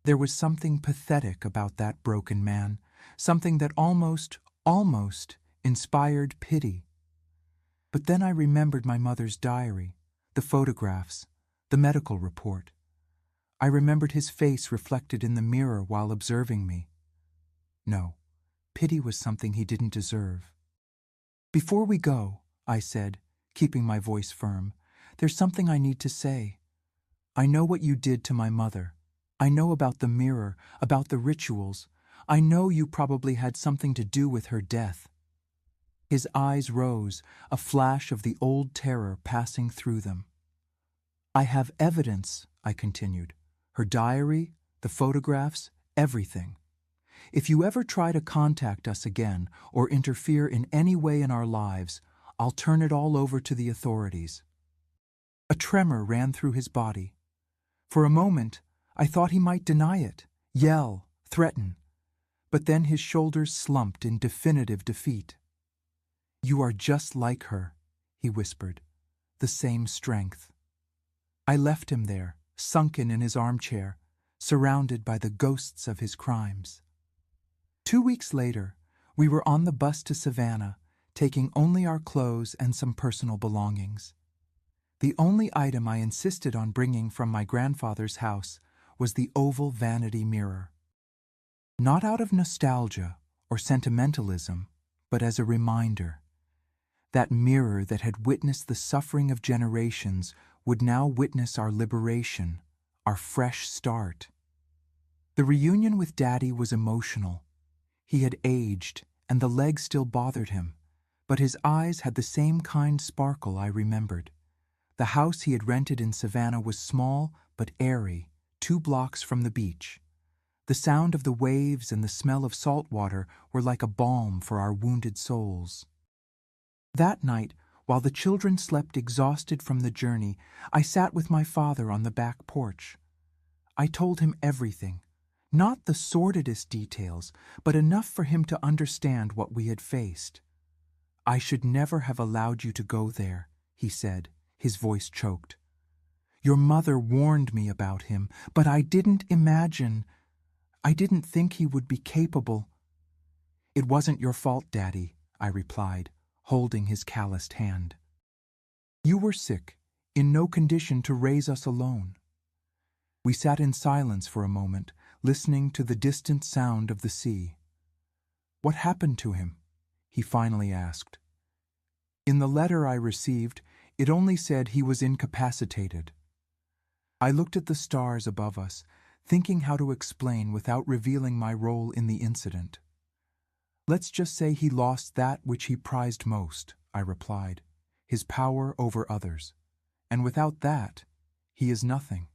There was something pathetic about that broken man, something that almost inspired pity. But then I remembered my mother's diary, the photographs, the medical report. I remembered his face reflected in the mirror while observing me. No, pity was something he didn't deserve. "Before we go," I said, keeping my voice firm, "there's something I need to say. I know what you did to my mother. I know about the mirror, about the rituals. I know you probably had something to do with her death." His eyes rose, a flash of the old terror passing through them. "I have evidence," I continued. "Her diary, the photographs, everything. If you ever try to contact us again or interfere in any way in our lives, I'll turn it all over to the authorities." A tremor ran through his body. For a moment, I thought he might deny it, yell, threaten. But then his shoulders slumped in definitive defeat. "You are just like her," he whispered, "the same strength." I left him there, sunken in his armchair, surrounded by the ghosts of his crimes. 2 weeks later, we were on the bus to Savannah, taking only our clothes and some personal belongings. The only item I insisted on bringing from my grandfather's house was the oval vanity mirror. Not out of nostalgia or sentimentalism, but as a reminder. That mirror that had witnessed the suffering of generations would now witness our liberation, our fresh start. The reunion with Daddy was emotional. He had aged, and the leg still bothered him, but his eyes had the same kind sparkle I remembered. The house he had rented in Savannah was small but airy, 2 blocks from the beach. The sound of the waves and the smell of salt water were like a balm for our wounded souls. That night, while the children slept exhausted from the journey, I sat with my father on the back porch. I told him everything, not the sordidest details, but enough for him to understand what we had faced. "I should never have allowed you to go there," he said, his voice choked. "Your mother warned me about him, but I didn't think he would be capable." "It wasn't your fault, Daddy," I replied, holding his calloused hand. "You were sick, in no condition to raise us alone." We sat in silence for a moment, listening to the distant sound of the sea. "What happened to him?" he finally asked. "In the letter I received, it only said he was incapacitated." I looked at the stars above us, thinking how to explain without revealing my role in the incident. "Let's just say he lost that which he prized most," I replied, "his power over others. And without that, he is nothing."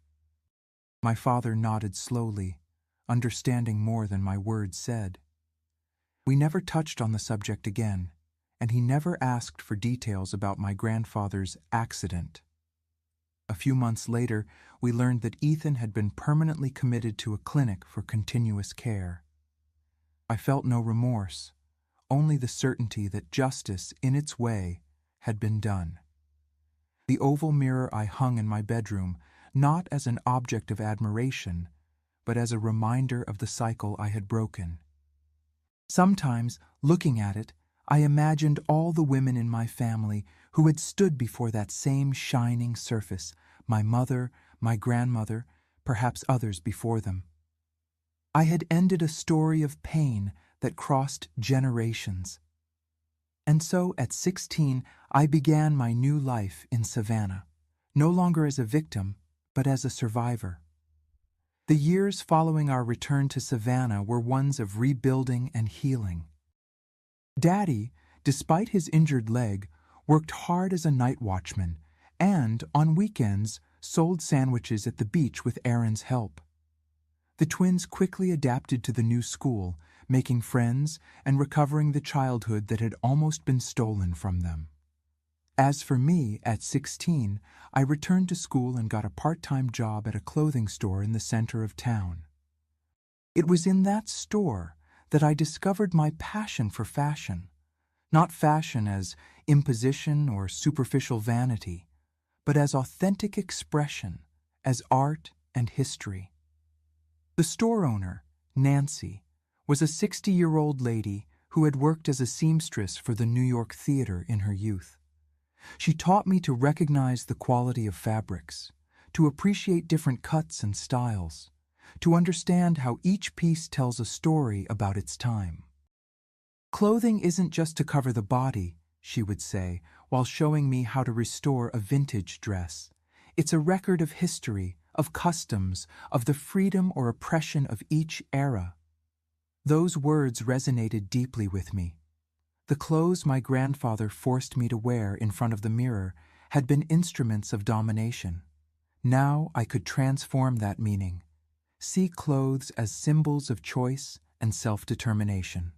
My father nodded slowly, understanding more than my words said. We never touched on the subject again, and he never asked for details about my grandfather's accident. A few months later, we learned that Ethan had been permanently committed to a clinic for continuous care. I felt no remorse, only the certainty that justice, in its way, had been done. The oval mirror I hung in my bedroom, not as an object of admiration, but as a reminder of the cycle I had broken. Sometimes, looking at it, I imagined all the women in my family who had stood before that same shining surface, my mother, my grandmother, perhaps others before them. I had ended a story of pain that crossed generations. And so, at 16, I began my new life in Savannah, no longer as a victim, but as a survivor. The years following our return to Savannah were ones of rebuilding and healing. Daddy, despite his injured leg, worked hard as a night watchman and, on weekends, sold sandwiches at the beach with Aaron's help. The twins quickly adapted to the new school, making friends and recovering the childhood that had almost been stolen from them. As for me, at 16, I returned to school and got a part-time job at a clothing store in the center of town. It was in that store that I discovered my passion for fashion, not fashion as imposition or superficial vanity, but as authentic expression, as art and history. The store owner, Nancy, was a 60-year-old lady who had worked as a seamstress for the New York Theater in her youth. She taught me to recognize the quality of fabrics, to appreciate different cuts and styles, to understand how each piece tells a story about its time. Clothing isn't just to cover the body, she would say, while showing me how to restore a vintage dress. It's a record of history, of customs, of the freedom or oppression of each era. Those words resonated deeply with me. The clothes my grandfather forced me to wear in front of the mirror had been instruments of domination. Now I could transform that meaning, see clothes as symbols of choice and self-determination.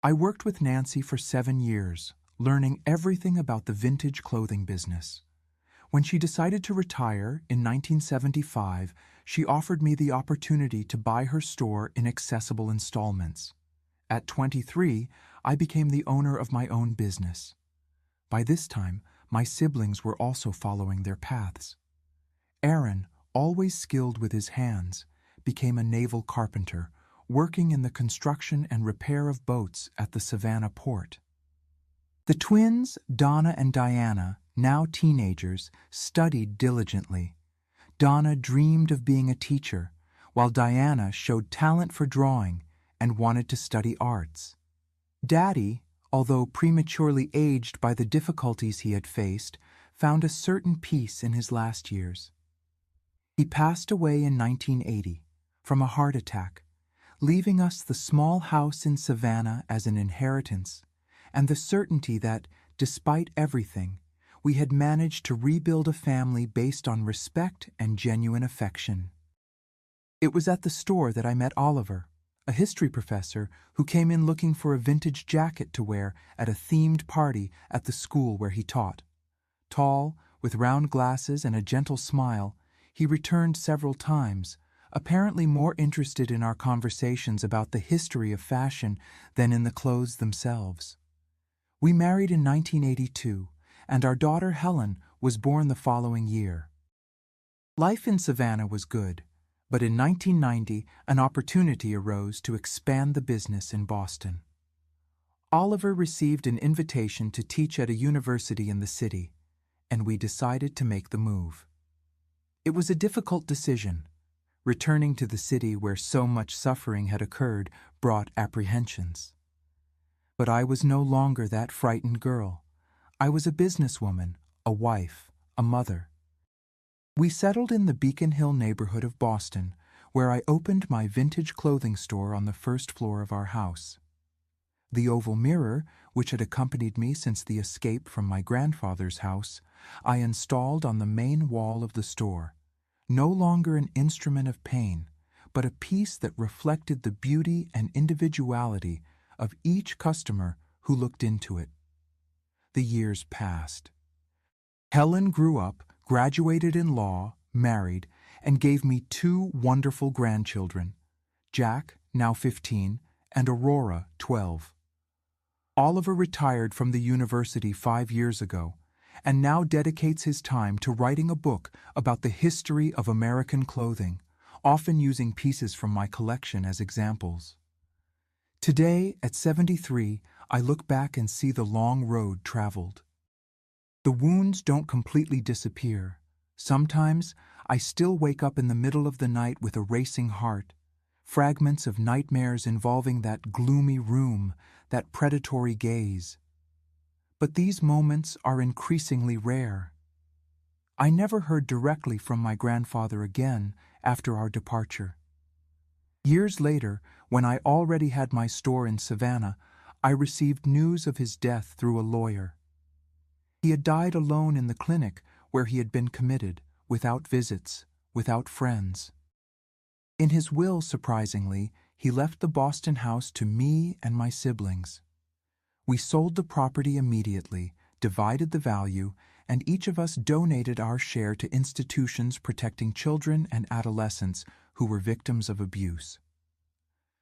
I worked with Nancy for 7 years, learning everything about the vintage clothing business. When she decided to retire in 1975, she offered me the opportunity to buy her store in accessible installments. At 23, I became the owner of my own business. By this time, my siblings were also following their paths. Aaron, always skilled with his hands, became a naval carpenter, working in the construction and repair of boats at the Savannah port. The twins, Donna and Diana, now teenagers, studied diligently. Donna dreamed of being a teacher, while Diana showed talent for drawing and wanted to study arts. Daddy, although prematurely aged by the difficulties he had faced, found a certain peace in his last years. He passed away in 1980 from a heart attack, leaving us the small house in Savannah as an inheritance and the certainty that, despite everything, we had managed to rebuild a family based on respect and genuine affection. It was at the store that I met Oliver, a history professor who came in looking for a vintage jacket to wear at a themed party at the school where he taught. Tall, with round glasses and a gentle smile, he returned several times, apparently more interested in our conversations about the history of fashion than in the clothes themselves. We married in 1982, and our daughter Helen was born the following year. Life in Savannah was good, but in 1990 an opportunity arose to expand the business in Boston. Oliver received an invitation to teach at a university in the city, and we decided to make the move. It was a difficult decision. Returning to the city where so much suffering had occurred brought apprehensions. But I was no longer that frightened girl. I was a businesswoman, a wife, a mother. We settled in the Beacon Hill neighborhood of Boston, where I opened my vintage clothing store on the first floor of our house. The oval mirror, which had accompanied me since the escape from my grandfather's house, I installed on the main wall of the store, no longer an instrument of pain, but a piece that reflected the beauty and individuality of each customer who looked into it. The years passed. Helen grew up, graduated in law, married, and gave me two wonderful grandchildren, Jack, now 15, and Aurora, 12. Oliver retired from the university 5 years ago and now dedicates his time to writing a book about the history of American clothing, often using pieces from my collection as examples. Today, at 73, I look back and see the long road traveled. The wounds don't completely disappear. Sometimes, I still wake up in the middle of the night with a racing heart, fragments of nightmares involving that gloomy room, that predatory gaze. But these moments are increasingly rare. I never heard directly from my grandfather again after our departure. Years later, when I already had my store in Savannah, I received news of his death through a lawyer. He had died alone in the clinic where he had been committed, without visits, without friends. In his will, surprisingly, he left the Boston house to me and my siblings. We sold the property immediately, divided the value, and each of us donated our share to institutions protecting children and adolescents who were victims of abuse.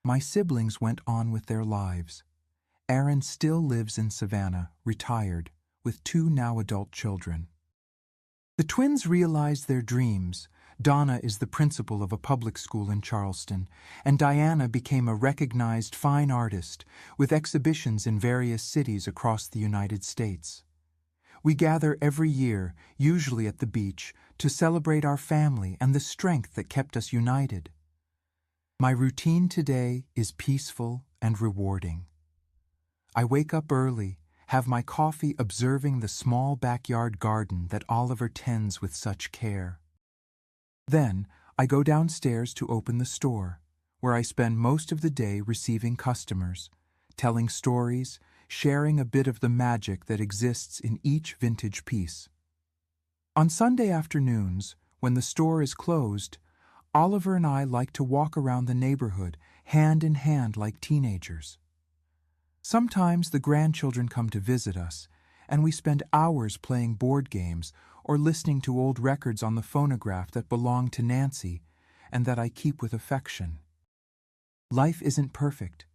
My siblings went on with their lives. Aaron still lives in Savannah, retired, with two now adult children. The twins realized their dreams. Donna is the principal of a public school in Charleston, and Diana became a recognized fine artist with exhibitions in various cities across the United States. We gather every year, usually at the beach, to celebrate our family and the strength that kept us united. My routine today is peaceful and rewarding. I wake up early, have my coffee observing the small backyard garden that Oliver tends with such care. Then, I go downstairs to open the store, where I spend most of the day receiving customers, telling stories, sharing a bit of the magic that exists in each vintage piece. On Sunday afternoons, when the store is closed, Oliver and I like to walk around the neighborhood, hand in hand like teenagers. Sometimes the grandchildren come to visit us, and we spend hours playing board games or listening to old records on the phonograph that belong to Nancy and that I keep with affection. Life isn't perfect.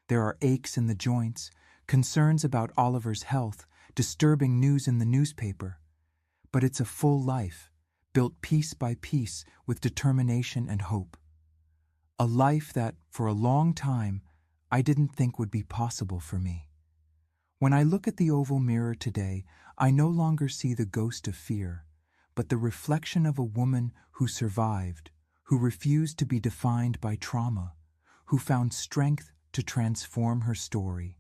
There are aches in the joints, concerns about Oliver's health, disturbing news in the newspaper. But it's a full life, built piece by piece with determination and hope. A life that, for a long time, I didn't think would be possible for me. When I look at the oval mirror today, I no longer see the ghost of fear, but the reflection of a woman who survived, who refused to be defined by trauma, who found strength to transform her story.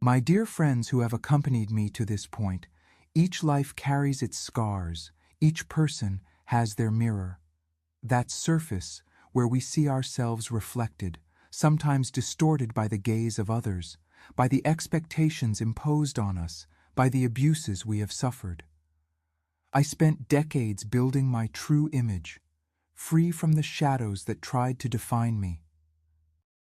My dear friends who have accompanied me to this point, each life carries its scars, each person has their mirror. That surface where we see ourselves reflected, sometimes distorted by the gaze of others, by the expectations imposed on us, by the abuses we have suffered. I spent decades building my true image, free from the shadows that tried to define me.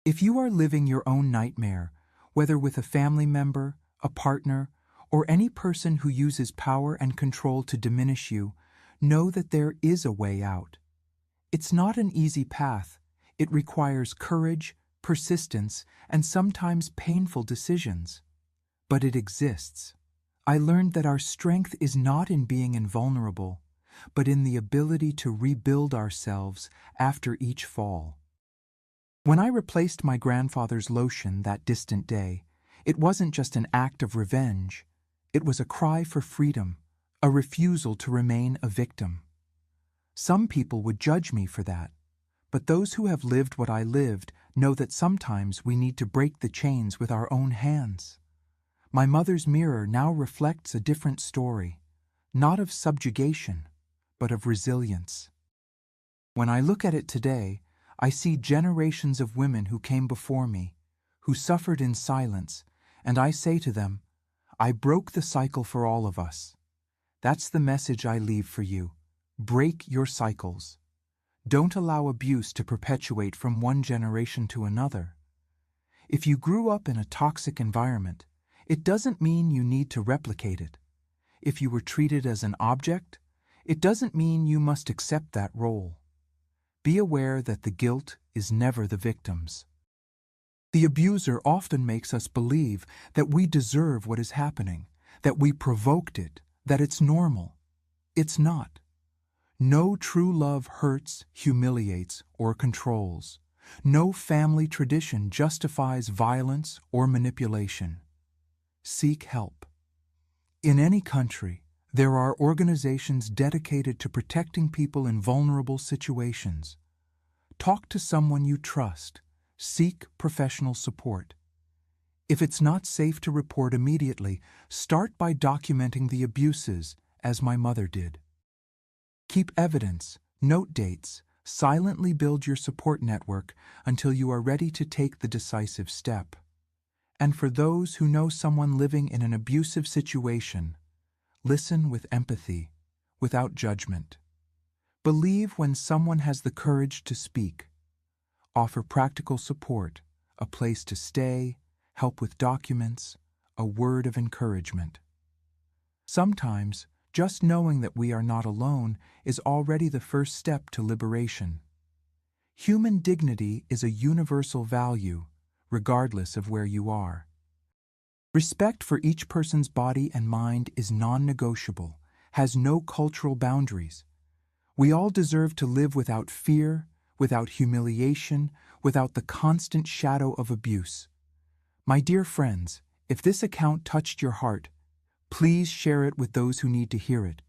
If you are living your own nightmare, whether with a family member, a partner, or any person who uses power and control to diminish you, know that there is a way out. It's not an easy path. It requires courage, persistence, and sometimes painful decisions. But it exists. I learned that our strength is not in being invulnerable, but in the ability to rebuild ourselves after each fall. When I replaced my grandfather's lotion that distant day, it wasn't just an act of revenge. It was a cry for freedom, a refusal to remain a victim. Some people would judge me for that, but those who have lived what I lived know that sometimes we need to break the chains with our own hands. My mother's mirror now reflects a different story, not of subjugation, but of resilience. When I look at it today, I see generations of women who came before me, who suffered in silence, and I say to them, I broke the cycle for all of us. That's the message I leave for you. Break your cycles. Don't allow abuse to perpetuate from one generation to another. If you grew up in a toxic environment, it doesn't mean you need to replicate it. If you were treated as an object, It doesn't mean you must accept that role. Be aware that the guilt is never the victim's. The abuser often makes us believe that we deserve what is happening, that we provoked it, that it's normal. It's not. No true love hurts, humiliates, or controls. No family tradition justifies violence or manipulation. Seek help. In any country, there are organizations dedicated to protecting people in vulnerable situations. Talk to someone you trust. Seek professional support. If it's not safe to report immediately, start by documenting the abuses, as my mother did. Keep evidence, note dates, silently build your support network until you are ready to take the decisive step. And for those who know someone living in an abusive situation, listen with empathy, without judgment. Believe when someone has the courage to speak. Offer practical support, a place to stay, help with documents, a word of encouragement. Sometimes, just knowing that we are not alone is already the first step to liberation. Human dignity is a universal value, regardless of where you are. Respect for each person's body and mind is non-negotiable, has no cultural boundaries. We all deserve to live without fear, without humiliation, without the constant shadow of abuse. My dear friends, if this account touched your heart, please share it with those who need to hear it.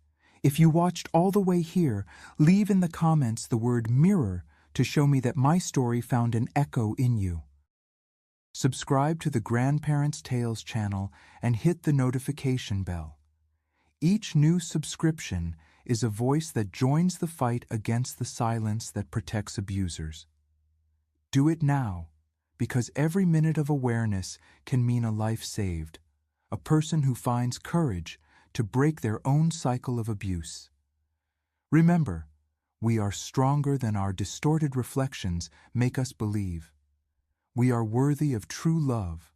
If you watched all the way here, leave in the comments the word mirror to show me that my story found an echo in you. Subscribe to the Grandparents' Tales channel and hit the notification bell. Each new subscription is a voice that joins the fight against the silence that protects abusers. Do it now, because every minute of awareness can mean a life saved, a person who finds courage to break their own cycle of abuse. Remember, we are stronger than our distorted reflections make us believe. We are worthy of true love,